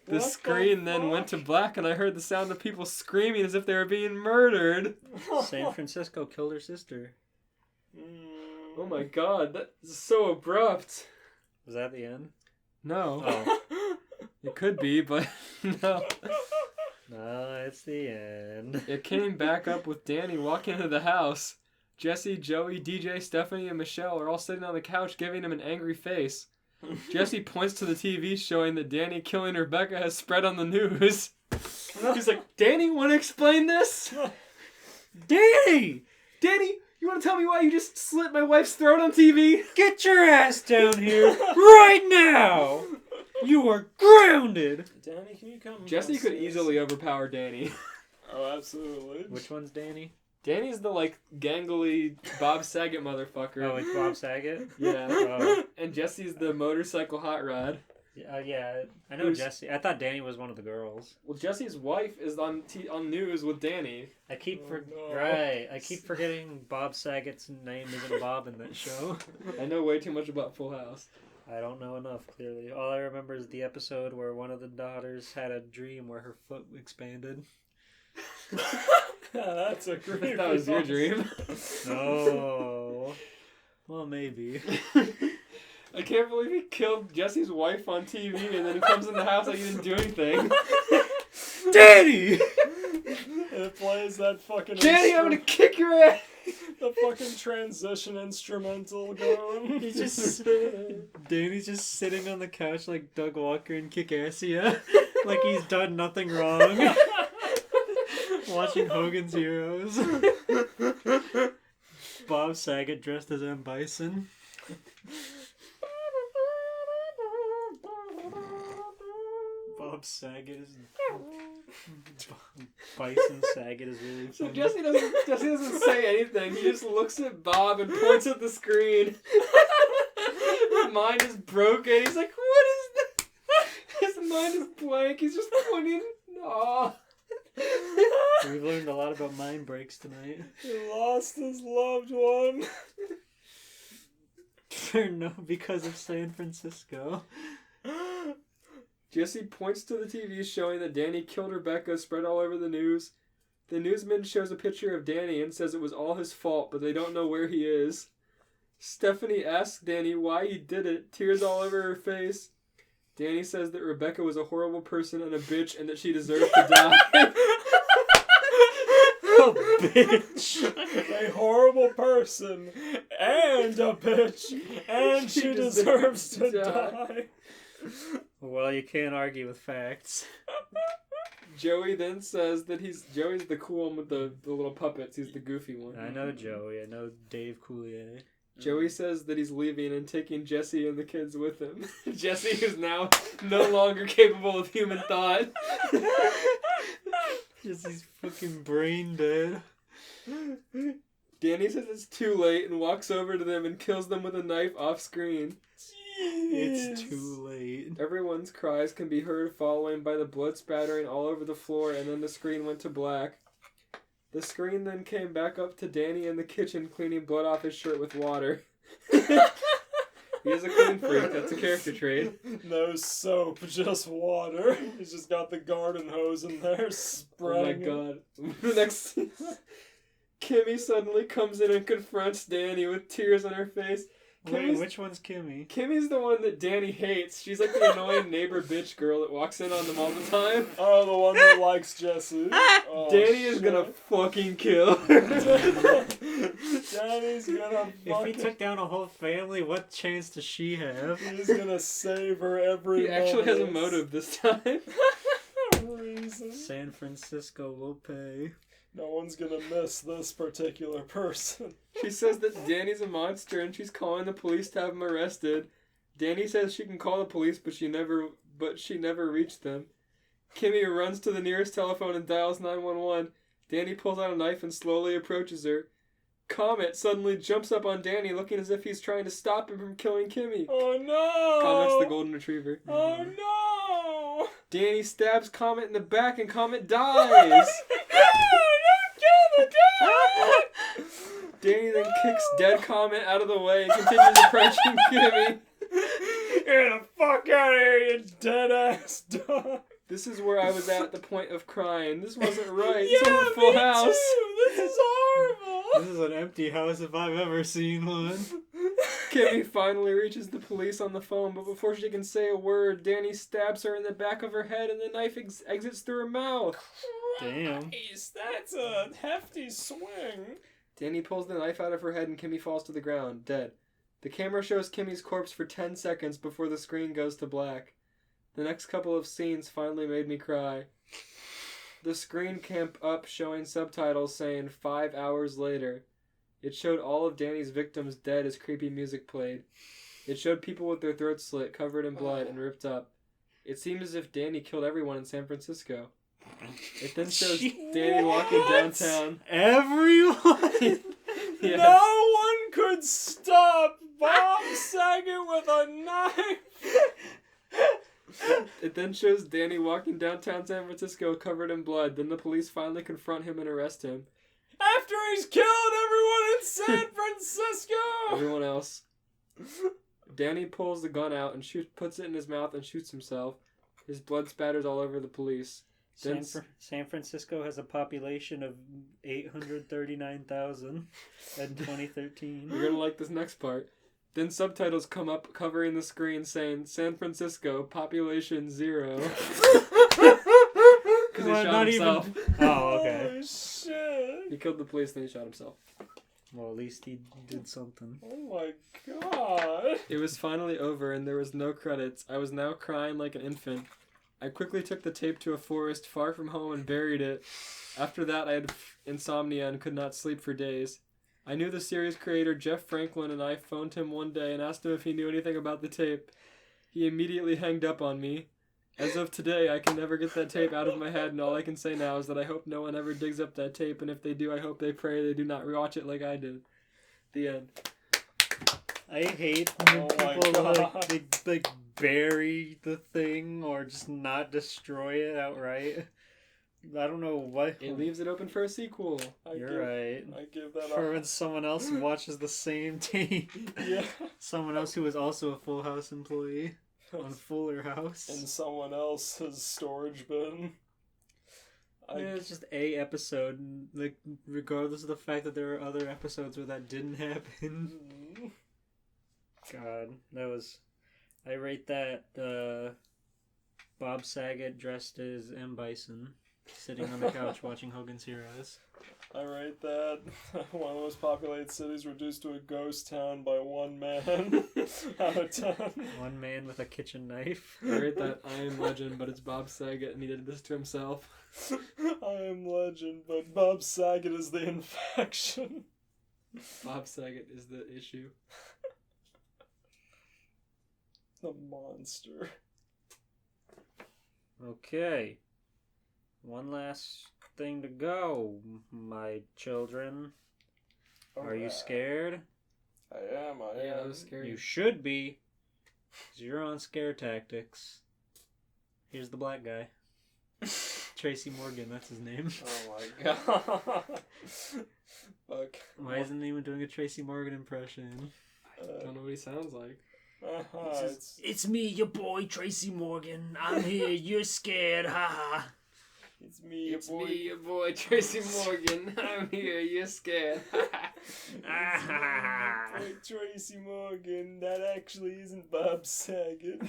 The What screen the then went fuck? to black and I heard the sound of people screaming as if they were being murdered. San Francisco killed her sister. Oh my god, that is so abrupt. Was that the end? No. Oh. It could be, but no. No, it's the end. It came back up with Danny walking into the house. Jesse, Joey, DJ, Stephanie, and Michelle are all sitting on the couch giving him an angry face. Jesse points to the TV showing that Danny killing Rebecca has spread on the news. He's like, Danny, want to explain this? Danny! Danny, you want to tell me why you just slit my wife's throat on TV? Get your ass down here right now! You are grounded! Danny, can you come? Jesse could downstairs? easily overpower Danny. Oh, absolutely. Which one's Danny? Danny's the, like, gangly Bob Saget motherfucker. Oh, it's Bob Saget? Yeah. Oh. And Jesse's the motorcycle hot rod. Yeah, I know Jesse. I thought Danny was one of the girls. Well, Jesse's wife is on news with Danny. I keep no. Right. I keep forgetting Bob Saget's name isn't Bob in that show. I know way too much about Full House. I don't know enough, clearly. All I remember is the episode where one of the daughters had a dream where her foot expanded. That's a great. That was your dream. No. Well, maybe. I can't believe he killed Jesse's wife on TV and then he comes in the house like he didn't do anything. Danny! It plays that fucking. Danny, I'm gonna kick your ass! The fucking transition instrumental going. He's just Danny's just sitting on the couch like Doug Walker in Kick-Assia, like he's done nothing wrong. Watching Hogan's Heroes. Bob Saget dressed as M. Bison. Bob Saget is Bison Saget is really So funny. Jesse doesn't say anything. He just looks at Bob and points at the screen. His mind is broken. He's like, what is this? His mind is blank. He's just pointing. Aw. We've learned a lot about mind breaks tonight. He lost his loved one. Because of San Francisco. Jesse points to the TV showing that Danny killed Rebecca, spread all over the news. The newsman shows a picture of Danny and says it was all his fault, but they don't know where he is. Stephanie asks Danny why he did it, tears all over her face. Danny says that Rebecca was a horrible person and a bitch and that she deserved to die. A bitch. A horrible person and a bitch, and she deserves to die. Well, you can't argue with facts. Joey then says that Joey's the cool one with the little puppets. He's the goofy one. I know Joey. I know Dave Coulier. Joey says that he's leaving and taking Jesse and the kids with him. Jesse is now no longer capable of human thought. Just he's fucking brain dead. Danny says it's too late and walks over to them and kills them with a knife off screen. It's too late. Everyone's cries can be heard following by the blood spattering all over the floor, and then the screen went to black. The screen then came back up to Danny in the kitchen cleaning blood off his shirt with water. He is a clean freak, that's a character trait. No soap, just water. He's just got the garden hose in there spraying. Oh my god. The next scene, Kimmy suddenly comes in and confronts Danny with tears on her face. Wait, which one's Kimmy? Kimmy's the one that Danny hates. She's like the annoying neighbor bitch girl that walks in on them all the time. Oh, the one that likes Jesse. Oh, Danny is gonna fucking kill her. Danny's gonna If he took down a whole family, what chance does she have? He's gonna save her every He actually has a moment. motive this time. Reason. San Francisco will pay. No one's gonna miss this particular person. She says that Danny's a monster and she's calling the police to have him arrested. Danny says she can call the police, but she never reached them. Kimmy runs to the nearest telephone and dials 911. Danny pulls out a knife and slowly approaches her. Comet suddenly jumps up on Danny, looking as if he's trying to stop him from killing Kimmy. Oh no! Comet's the golden retriever. Oh no! Danny stabs Comet in the back and Comet dies. Danny then kicks dead Comet out of the way and continues approaching Kimmy. Get the fuck out of here, you dead ass dog! This is where I was at the point of crying. This wasn't right. Yeah, It's a full me house. too. This is horrible. This is an empty house if I've ever seen one. Kimmy finally reaches the police on the phone, but before she can say a word, Danny stabs her in the back of her head and the knife exits through her mouth. Damn. Christ, that's a hefty swing. Danny pulls the knife out of her head and Kimmy falls to the ground, dead. The camera shows Kimmy's corpse for 10 seconds before the screen goes to black. The next couple of scenes finally made me cry. The screen came up showing subtitles saying 5 hours later. It showed all of Danny's victims dead as creepy music played. It showed people with their throats slit, covered in blood, and ripped up. It seems as if Danny killed everyone in San Francisco. It then shows Danny walking downtown. Everyone. Yes. No one could stop Bob Saget with a knife. It then shows Danny walking downtown San Francisco covered in blood. Then the police finally confront him and arrest him. After he's killed everyone in San Francisco. Everyone else. Danny pulls the gun out and puts it in his mouth and shoots himself. His blood spatters all over the police. San Francisco has a population of 839,000 in 2013. You're gonna like this next part. Then subtitles come up covering the screen saying San Francisco, population 0. Because he shot himself. Oh, okay. Oh shit. He killed the police, then he shot himself. Well, at least he did something. Oh my god. It was finally over and there was no credits. I was now crying like an infant. I quickly took the tape to a forest far from home and buried it. After that, I had insomnia and could not sleep for days. I knew the series creator Jeff Franklin and I phoned him one day and asked him if he knew anything about the tape. He immediately hanged up on me. As of today, I can never get that tape out of my head, and all I can say now is that I hope no one ever digs up that tape, and if they do, I hope they pray they do not rewatch it like I did. The end. I hate when Oh my people God. they bury the thing or just not destroy it outright. I don't know what. It leaves it open for a sequel. You're right. I give that For up. when someone else watches the same tape. Yeah. Someone else who was also a Full House employee on Fuller House. In someone else's storage bin. It's just a episode, and, like, regardless of the fact that there are other episodes where that didn't happen. God, that was... I rate that Bob Saget dressed as M. Bison, sitting on the couch watching Hogan's Heroes. I rate that one of the most populated cities reduced to a ghost town by one man out of 10. One man with a kitchen knife. I rate that I Am Legend, but it's Bob Saget and he did this to himself. I am legend, but Bob Saget is the infection. Bob Saget is the issue. The monster. Okay. One last thing to go, my children. Are you scared? I am. Yeah, that was scary. You should be. 'Cause you're on scare tactics. Here's the black guy. Tracy Morgan, that's his name. Oh my god. Fuck. Why isn't anyone doing a Tracy Morgan impression? I don't know what he sounds like. It's me, your boy, Tracy Morgan. I'm here, you're scared, haha. It's me, your boy. your boy, Tracy Morgan. I'm here, you're scared. Boy, Tracy Morgan. That actually isn't Bob Saget.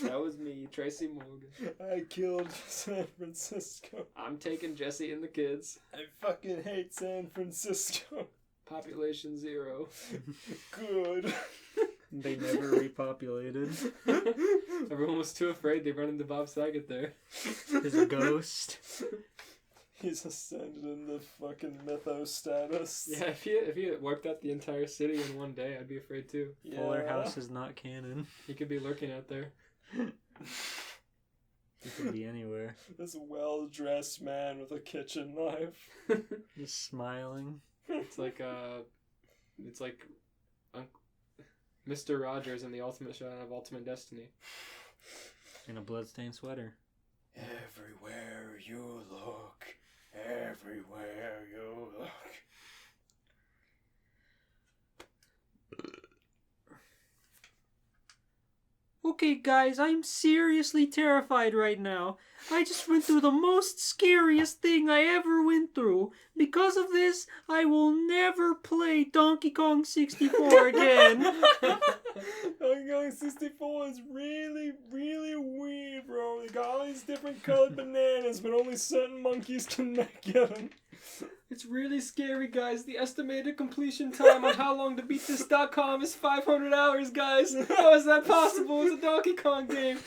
That was me, Tracy Morgan. I killed San Francisco. I'm taking Jesse and the kids. I fucking hate San Francisco. Population 0. Good. They never repopulated. Everyone was too afraid. They run into Bob Saget there. His ghost. He's ascended into fucking mythos status. Yeah, if he had wiped out the entire city in one day, I'd be afraid too. Yeah. Fuller House is not canon. He could be lurking out there. He could be anywhere. This well-dressed man with a kitchen knife. Just smiling. It's like Mr. Rogers in the Ultimate Showdown of Ultimate Destiny. In a bloodstained sweater. Everywhere you look, everywhere you look. Okay, guys, I'm seriously terrified right now. I just went through the most scariest thing I ever went through. Because of this, I will never play Donkey Kong 64 again. Donkey Kong 64 is really, really weird, bro. They got all these different colored bananas, but only certain monkeys can get them. It's really scary, guys. The estimated completion time on how long to beat this.com is 500 hours, guys. How is that possible? It's a Donkey Kong game.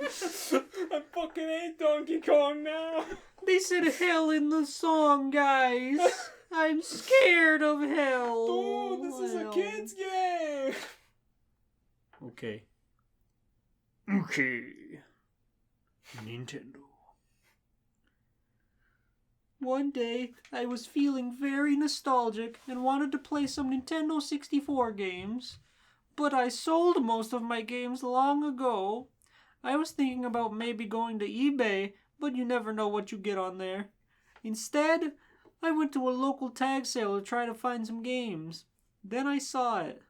I fucking hate Donkey Kong now. They said hell in the song, guys. I'm scared of hell. Dude, this is a kid's game. Okay. Okay. Nintendo. One day, I was feeling very nostalgic and wanted to play some Nintendo 64 games. But I sold most of my games long ago. I was thinking about maybe going to eBay, but you never know what you get on there. Instead, I went to a local tag sale to try to find some games. Then I saw it.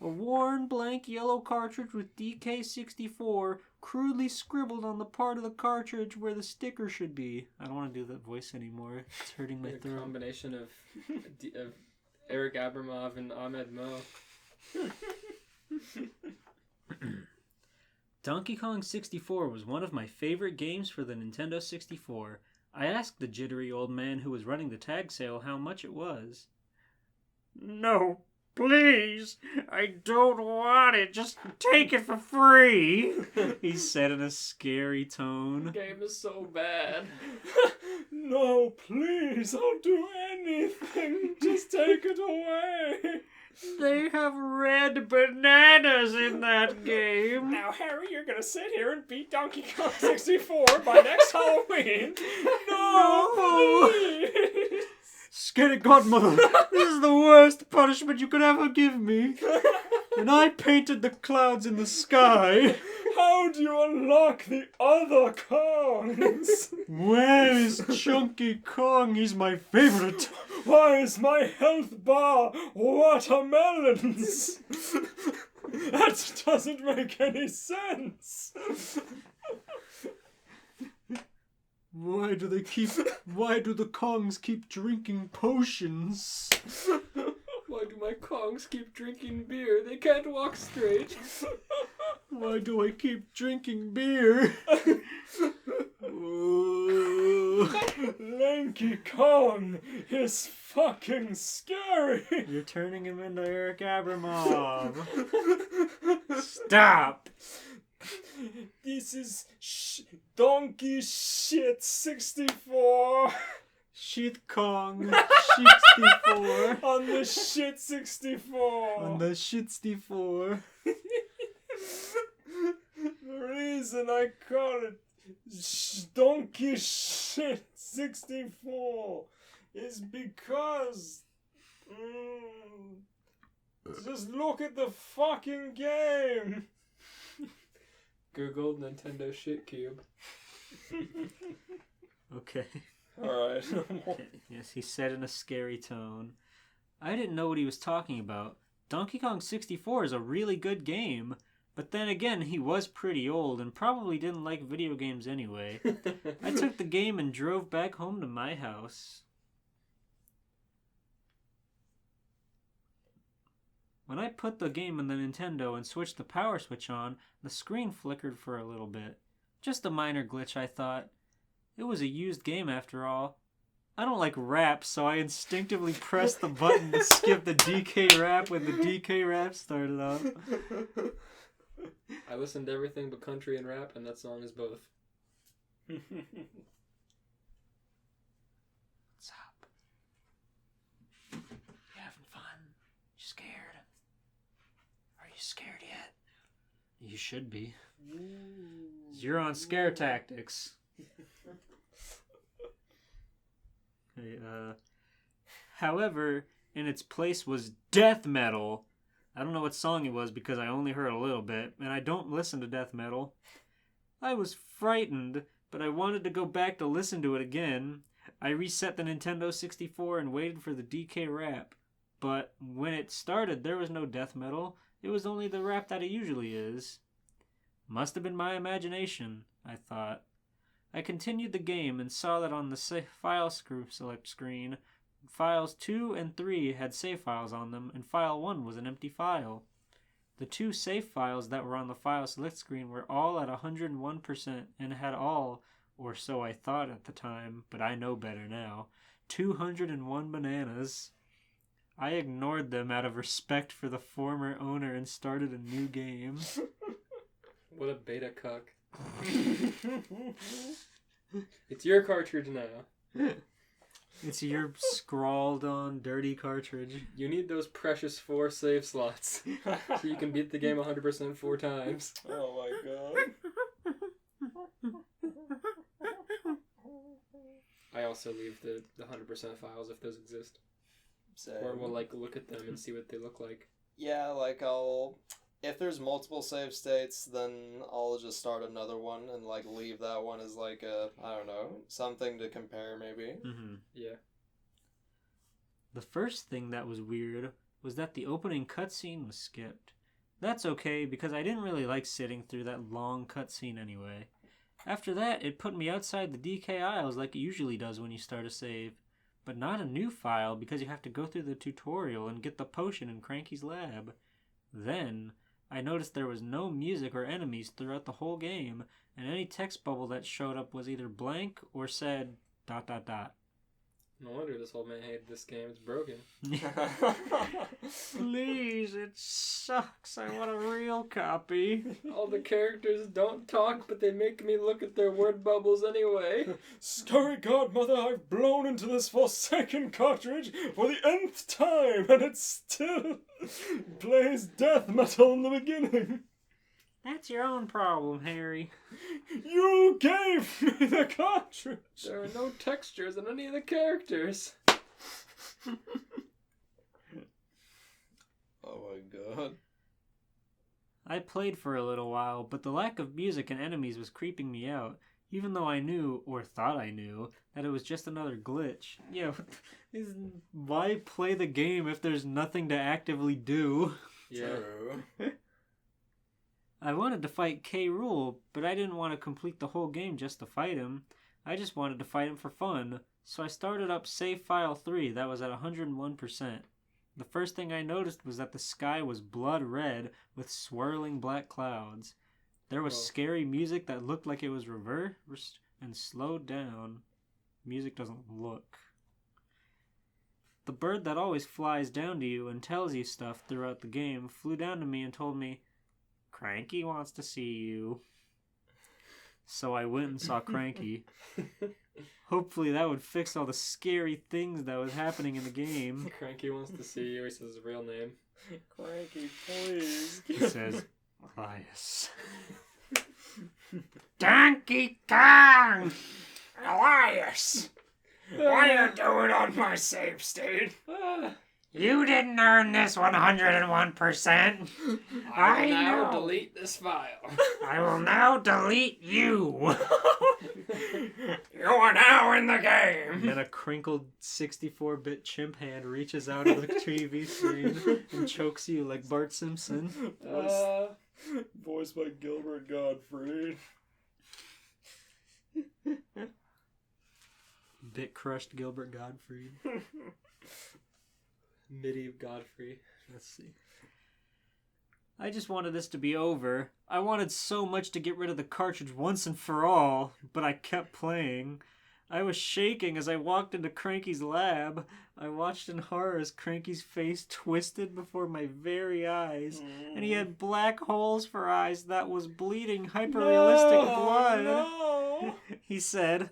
A worn, blank yellow cartridge with DK64 crudely scribbled on the part of the cartridge where the sticker should be. I don't want to do that voice anymore. It's hurting my A throat. combination of Eric Abramov and Ahmed Mo. Donkey Kong 64 was one of my favorite games for the Nintendo 64. I asked the jittery old man who was running the tag sale how much it was. No, please, I don't want it. Just take it for free, he said in a scary The tone. game is so bad. No, please, I'll do anything. Just take it away. They have red bananas in that game. Now, Harry, you're gonna sit here and beat Donkey Kong 64 by next Halloween. No, please. Scary Godmother, this is the worst punishment you could ever give me. And I painted the clouds in the sky. How do you unlock the other Kongs? Where is Chunky Kong? He's my favorite. Why is my health bar watermelons? That doesn't make any sense. Why do the Kongs keep drinking potions? Why do my Kongs keep drinking beer? They can't walk straight. Why do I keep drinking beer? Lanky Kong is fucking scary. You're turning him into Eric Abramov. Stop! This is Donkey Shit 64 Shit Kong 64. on the Shit 64. On the Shit 64. The reason I call it Donkey Shit 64 is because just look at the fucking game. Google Nintendo Shit Cube. Okay. Alright. Yes, he said in a scary tone. I didn't know what he was talking about. Donkey Kong 64 is a really good game. But then again, he was pretty old and probably didn't like video games anyway. I took the game and drove back home to my house. When I put the game in the Nintendo and switched the power switch on, the screen flickered for a little bit. Just a minor glitch, I thought. It was a used game after all. I don't like rap, so I instinctively pressed the button to skip the DK rap when the DK rap started up. I listened to everything but country and rap, and that song is both. What's up? You having fun? You scared? Are you scared yet? You should be. You're on scare tactics. Okay, however, in its place was death metal. I don't know what song it was because I only heard a little bit, and I don't listen to death metal. I was frightened, but I wanted to go back to listen to it again. I reset the Nintendo 64 and waited for the DK rap. But when it started, there was no death metal. It was only the rap that it usually is. Must have been my imagination, I thought. I continued the game and saw that on the file select screen, files 2 and 3 had save files on them, and file 1 was an empty file. The two save files that were on the file select screen were all at 101% and had all, or so I thought at the time, but I know better now, 201 bananas. I ignored them out of respect for the former owner and started a new game. What a beta cuck. It's your cartridge now. It's your scrawled on dirty cartridge. You need those precious 4 save slots so you can beat the game 100% 4 times. Oh my god. I also leave the 100% files if those exist. Same. Or we'll like look at them and see what they look like. Yeah, like if there's multiple save states, then I'll just start another one and like leave that one as like I don't know, something to compare maybe. Mm-hmm. Yeah. The first thing that was weird was that the opening cutscene was skipped. That's okay, because I didn't really like sitting through that long cutscene anyway. After that, it put me outside the DK aisles like it usually does when you start a save. But not a new file, because you have to go through the tutorial and get the potion in Cranky's lab. Then, I noticed there was no music or enemies throughout the whole game, and any text bubble that showed up was either blank or said ... No wonder this old man hated this game. It's broken. Please, it sucks. I want a real copy. All the characters don't talk, but they make me look at their word bubbles anyway. Scary godmother, I've blown into this Forsaken cartridge for the nth time, and it still plays death metal in the beginning. That's your own problem, Harry. You gave me the cartridge. There are no textures in any of the characters. Oh my god. I played for a little while, but the lack of music and enemies was creeping me out, even though I knew, or thought I knew, that it was just another glitch. Yeah, why play the game if there's nothing to actively do? Yeah. True. I wanted to fight K. Rool, but I didn't want to complete the whole game just to fight him. I just wanted to fight him for fun, so I started up Save File 3 that was at 101%. The first thing I noticed was that the sky was blood red with swirling black clouds. There was scary music that looked like it was reversed and slowed down. Music doesn't look. The bird that always flies down to you and tells you stuff throughout the game flew down to me and told me, "Cranky wants to see you." So I went and saw Cranky. Hopefully that would fix all the scary things that was happening in the game. Cranky wants to see you. He says his real name. Cranky, please. He says, Elias. Donkey Kong! Elias! What are you doing on my save state? You didn't earn this 101%. I will I now know. delete this file. I will now delete you. You are now in the game. Then a crinkled 64-bit chimp hand reaches out of the TV screen and chokes you like Bart Simpson. Voiced by Gilbert Gottfried. Bit crushed Gilbert Gottfried. Midi Godfrey. Let's see. I just wanted this to be over. I wanted so much to get rid of the cartridge once and for all, but I kept playing. I was shaking as I walked into Cranky's lab. I watched in horror as Cranky's face twisted before my very eyes, and he had black holes for eyes that was bleeding hyper-realistic blood. No. He said,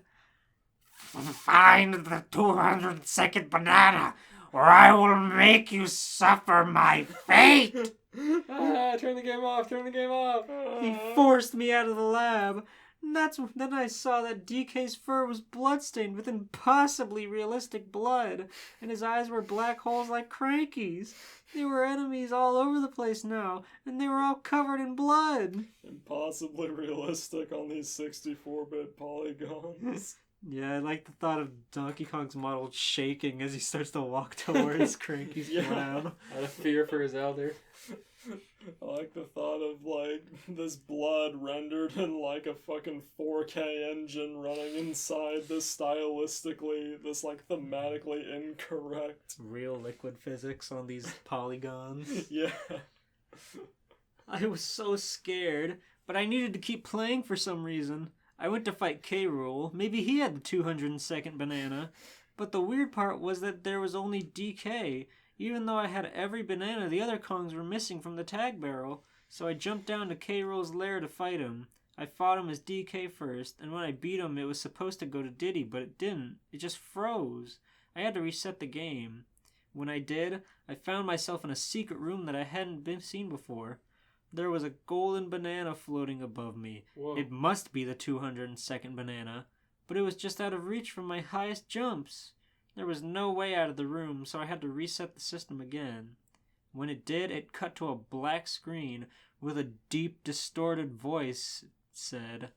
"Find the 202nd banana, or I will make you suffer my fate." Turn the game off, turn the game off. He forced me out of the lab. And then I saw that DK's fur was bloodstained with impossibly realistic blood, and his eyes were black holes like Cranky's. There were enemies all over the place now, and they were all covered in blood. Impossibly realistic on these 64-bit polygons. Yeah, I like the thought of Donkey Kong's model shaking as he starts to walk towards Cranky's lab. Out of fear for his elder. I like the thought of, like, this blood rendered in, like, a fucking 4K engine running inside this stylistically, this, like, thematically incorrect. Real liquid physics on these polygons. Yeah. I was so scared, but I needed to keep playing for some reason. I went to fight K. Rool. Maybe he had the 202nd banana. But the weird part was that there was only DK. Even though I had every banana, the other Kongs were missing from the tag barrel. So I jumped down to K. Rool's lair to fight him. I fought him as DK first, and when I beat him, it was supposed to go to Diddy, but it didn't. It just froze. I had to reset the game. When I did, I found myself in a secret room that I hadn't seen before. There was a golden banana floating above me. Whoa. It must be the 202nd banana. but it was just out of reach from my highest jumps. There was no way out of the room, so I had to reset the system again. When it did, it cut to a black screen with a deep, distorted voice said,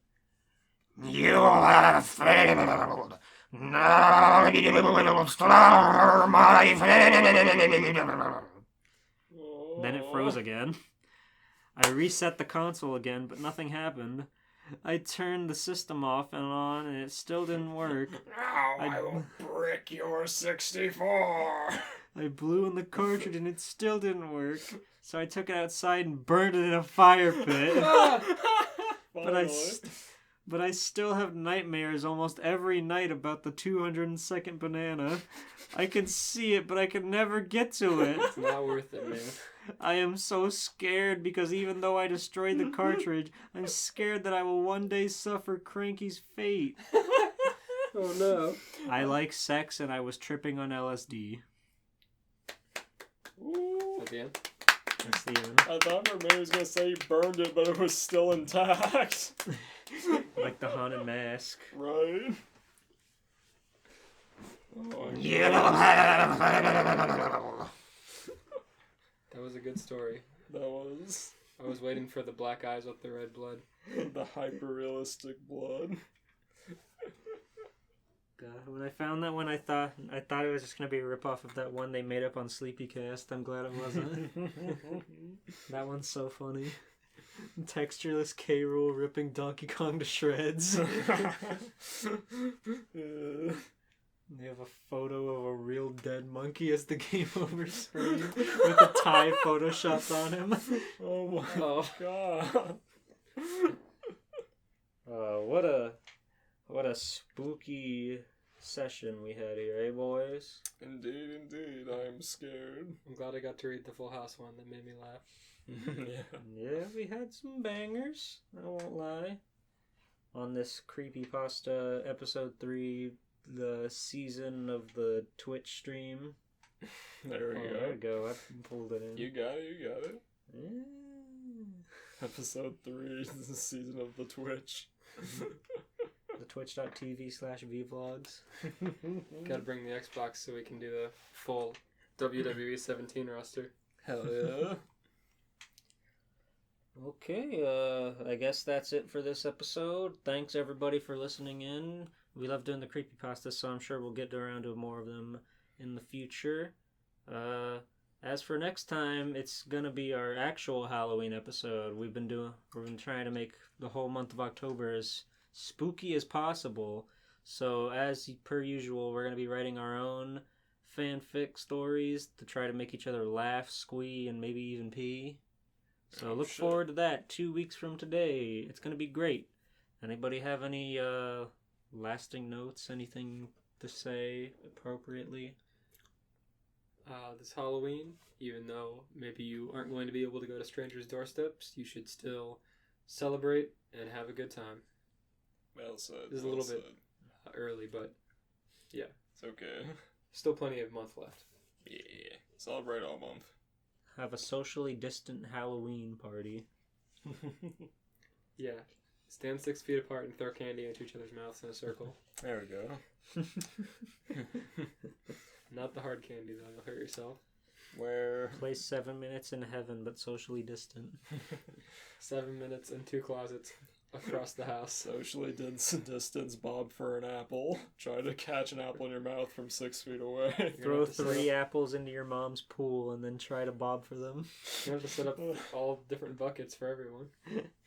You have failed. Now you will slur my failure. Then it froze again. I reset the console again, but nothing happened. I turned the system off and on, and it still didn't work. Now I will brick your 64. I blew in the cartridge, and it still didn't work. So I took it outside and burned it in a fire pit. But I still have nightmares almost every night about the 202nd banana. I can see it, but I can never get to it. It's not worth it, man. I am so scared because even though I destroyed the cartridge, I'm scared that I will one day suffer Cranky's fate. Oh no. I like sex and I was tripping on LSD. Ooh. At the end. That's the end. I thought for a minute he was going to say he burned it, but it was still intact. Like the haunted mask. Right? Oh, You have failed. That was a good story. that was I was waiting for the black eyes with the red blood. the hyper-realistic blood. God, when I found that one, I thought it was just gonna be a ripoff of that one they made up on CreepyPasta. I'm glad it wasn't. That one's so funny. Textureless K. Rool ripping Donkey Kong to shreds. They have a photo of a real dead monkey as the game over screen with a tie photoshopped on him. Oh my Oh. god. What a spooky session we had here, eh, boys? Indeed, I am scared. I'm glad I got to read the Full House one. That made me laugh. Yeah. Yeah, we had some bangers, I won't lie. On this CreepyPasta episode 3, the season of the Twitch stream. There we There we go. go, I pulled it in. You got it. Yeah. Episode 3, the season of the Twitch. The twitch.tv/vvlogs. Gotta bring the Xbox so we can do the full WWE 17 roster. Hell yeah. Okay, I guess that's it for this episode. Thanks everybody for listening in. We love doing the creepypasta, so I'm sure we'll get around to more of them in the future. As for next time, it's gonna be our actual Halloween episode. We've been trying to make the whole month of October as spooky as possible. So as per usual, we're gonna be writing our own fanfic stories to try to make each other laugh, squee, and maybe even pee. So look forward to that 2 weeks from today. It's gonna be great. Anybody have any lasting notes? Anything to say appropriately? This Halloween, even though maybe you aren't going to be able to go to strangers' doorsteps, you should still celebrate and have a good time. Well said. This is a little bit early, but yeah, It's okay. still plenty of month left. Yeah. Celebrate all month. Have a socially distant Halloween party. Yeah, stand 6 feet apart and throw candy into each other's mouths in a circle. There we go. Not the hard candy though, you'll hurt yourself. Where? Play 7 minutes in heaven, but socially distant. 7 minutes in 2 closets across the house. Socially distance Bob for an apple. Try to catch an apple in your mouth from 6 feet away. Throw have to 3 apples into your mom's pool and then try to bob for them. You have to set up all different buckets for everyone.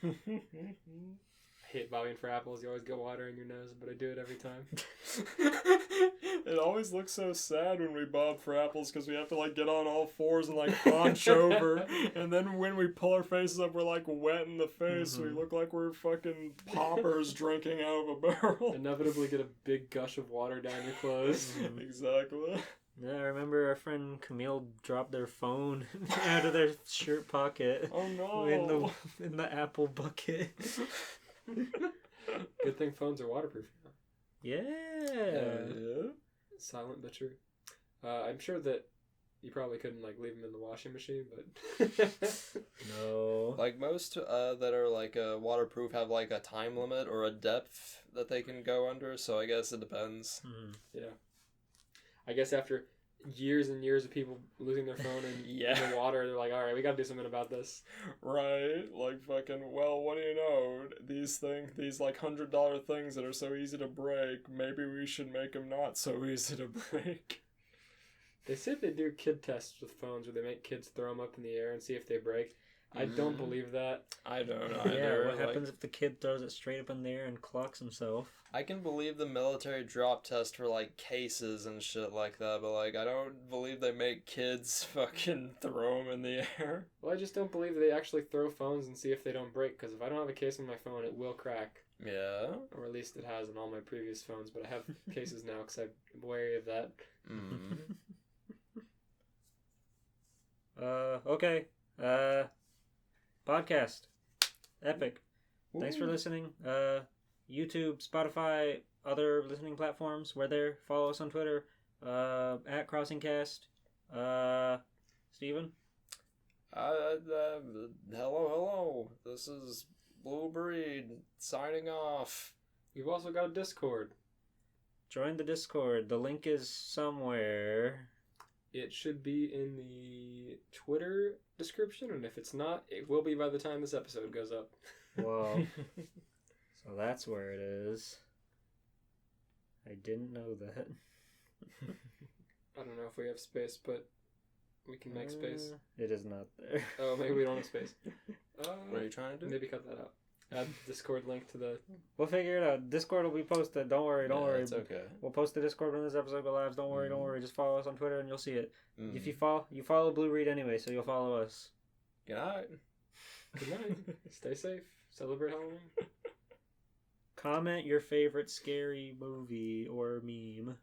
I hate bobbing for apples. You always get water in your nose, but I do it every time. It always looks so sad when we bob for apples because we have to like get on all fours and like hunch over, and then when we pull our faces up, we're like wet in the face. We look like we're fucking paupers drinking out of a barrel. Inevitably get a big gush of water down your clothes. Exactly. Yeah, I remember our friend Camille dropped their phone out of their shirt pocket Oh no. in the apple bucket. Good thing phones are waterproof now. Yeah. Yeah. Silent but true. I'm sure that You probably couldn't like leave them in the washing machine, but No. Like most that are like waterproof have like a time limit or a depth that they can go under. So I guess it depends. yeah. I guess after years and years of people losing their phone in the water, they're like, all right, we gotta do something about this. Right, like fucking, well, what do you know? These like $100 things that are so easy to break, maybe we should make them not so easy to break. They say they do kid tests with phones where they make kids throw them up in the air and see if they break. I don't believe that. I don't know. Yeah, what happens if the kid throws it straight up in the air and clocks himself? I can believe the military drop test for like cases and shit like that, but like I don't believe they make kids fucking throw them in the air. Well, I just don't believe they actually throw phones and see if they don't break, because if I don't have a case on my phone, it will crack. Yeah. Or at least it has on all my previous phones, but I have cases now because I'm wary of that. Okay. Podcast. Epic. Thanks for listening. YouTube, Spotify, other listening platforms. We're there. Follow us on Twitter. At CrossingCast. Steven? Hello. This is Blue Breed signing off. You've also got a Discord. Join the Discord. The link is somewhere. It should be in the Twitter description, and if it's not, it will be by the time this episode goes up. Well, so that's where it is. I didn't know that. I don't know if we have space, but we can make space. It is not there. Oh, maybe we don't have space. What are you trying to do? Maybe cut that out. Add Discord link to the... We'll figure it out. Discord will be posted. Don't worry. It's okay. We'll post the Discord when this episode goes live. Don't worry. Just follow us on Twitter and you'll see it. Mm. If you follow Blue Reed anyway, so you'll follow us. Good night. Good night. Stay safe. Celebrate Halloween. Comment your favorite scary movie or meme.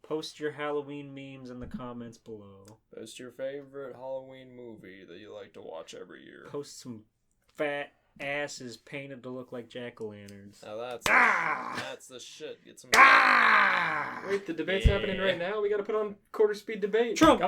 Post your Halloween memes in the comments below. Post your favorite Halloween movie that you like to watch every year. Post some fat asses painted to look like jack-o'-lanterns. Now that's the shit. Get some. Wait, the debate's happening right now? We gotta put on quarter speed debate. Trump!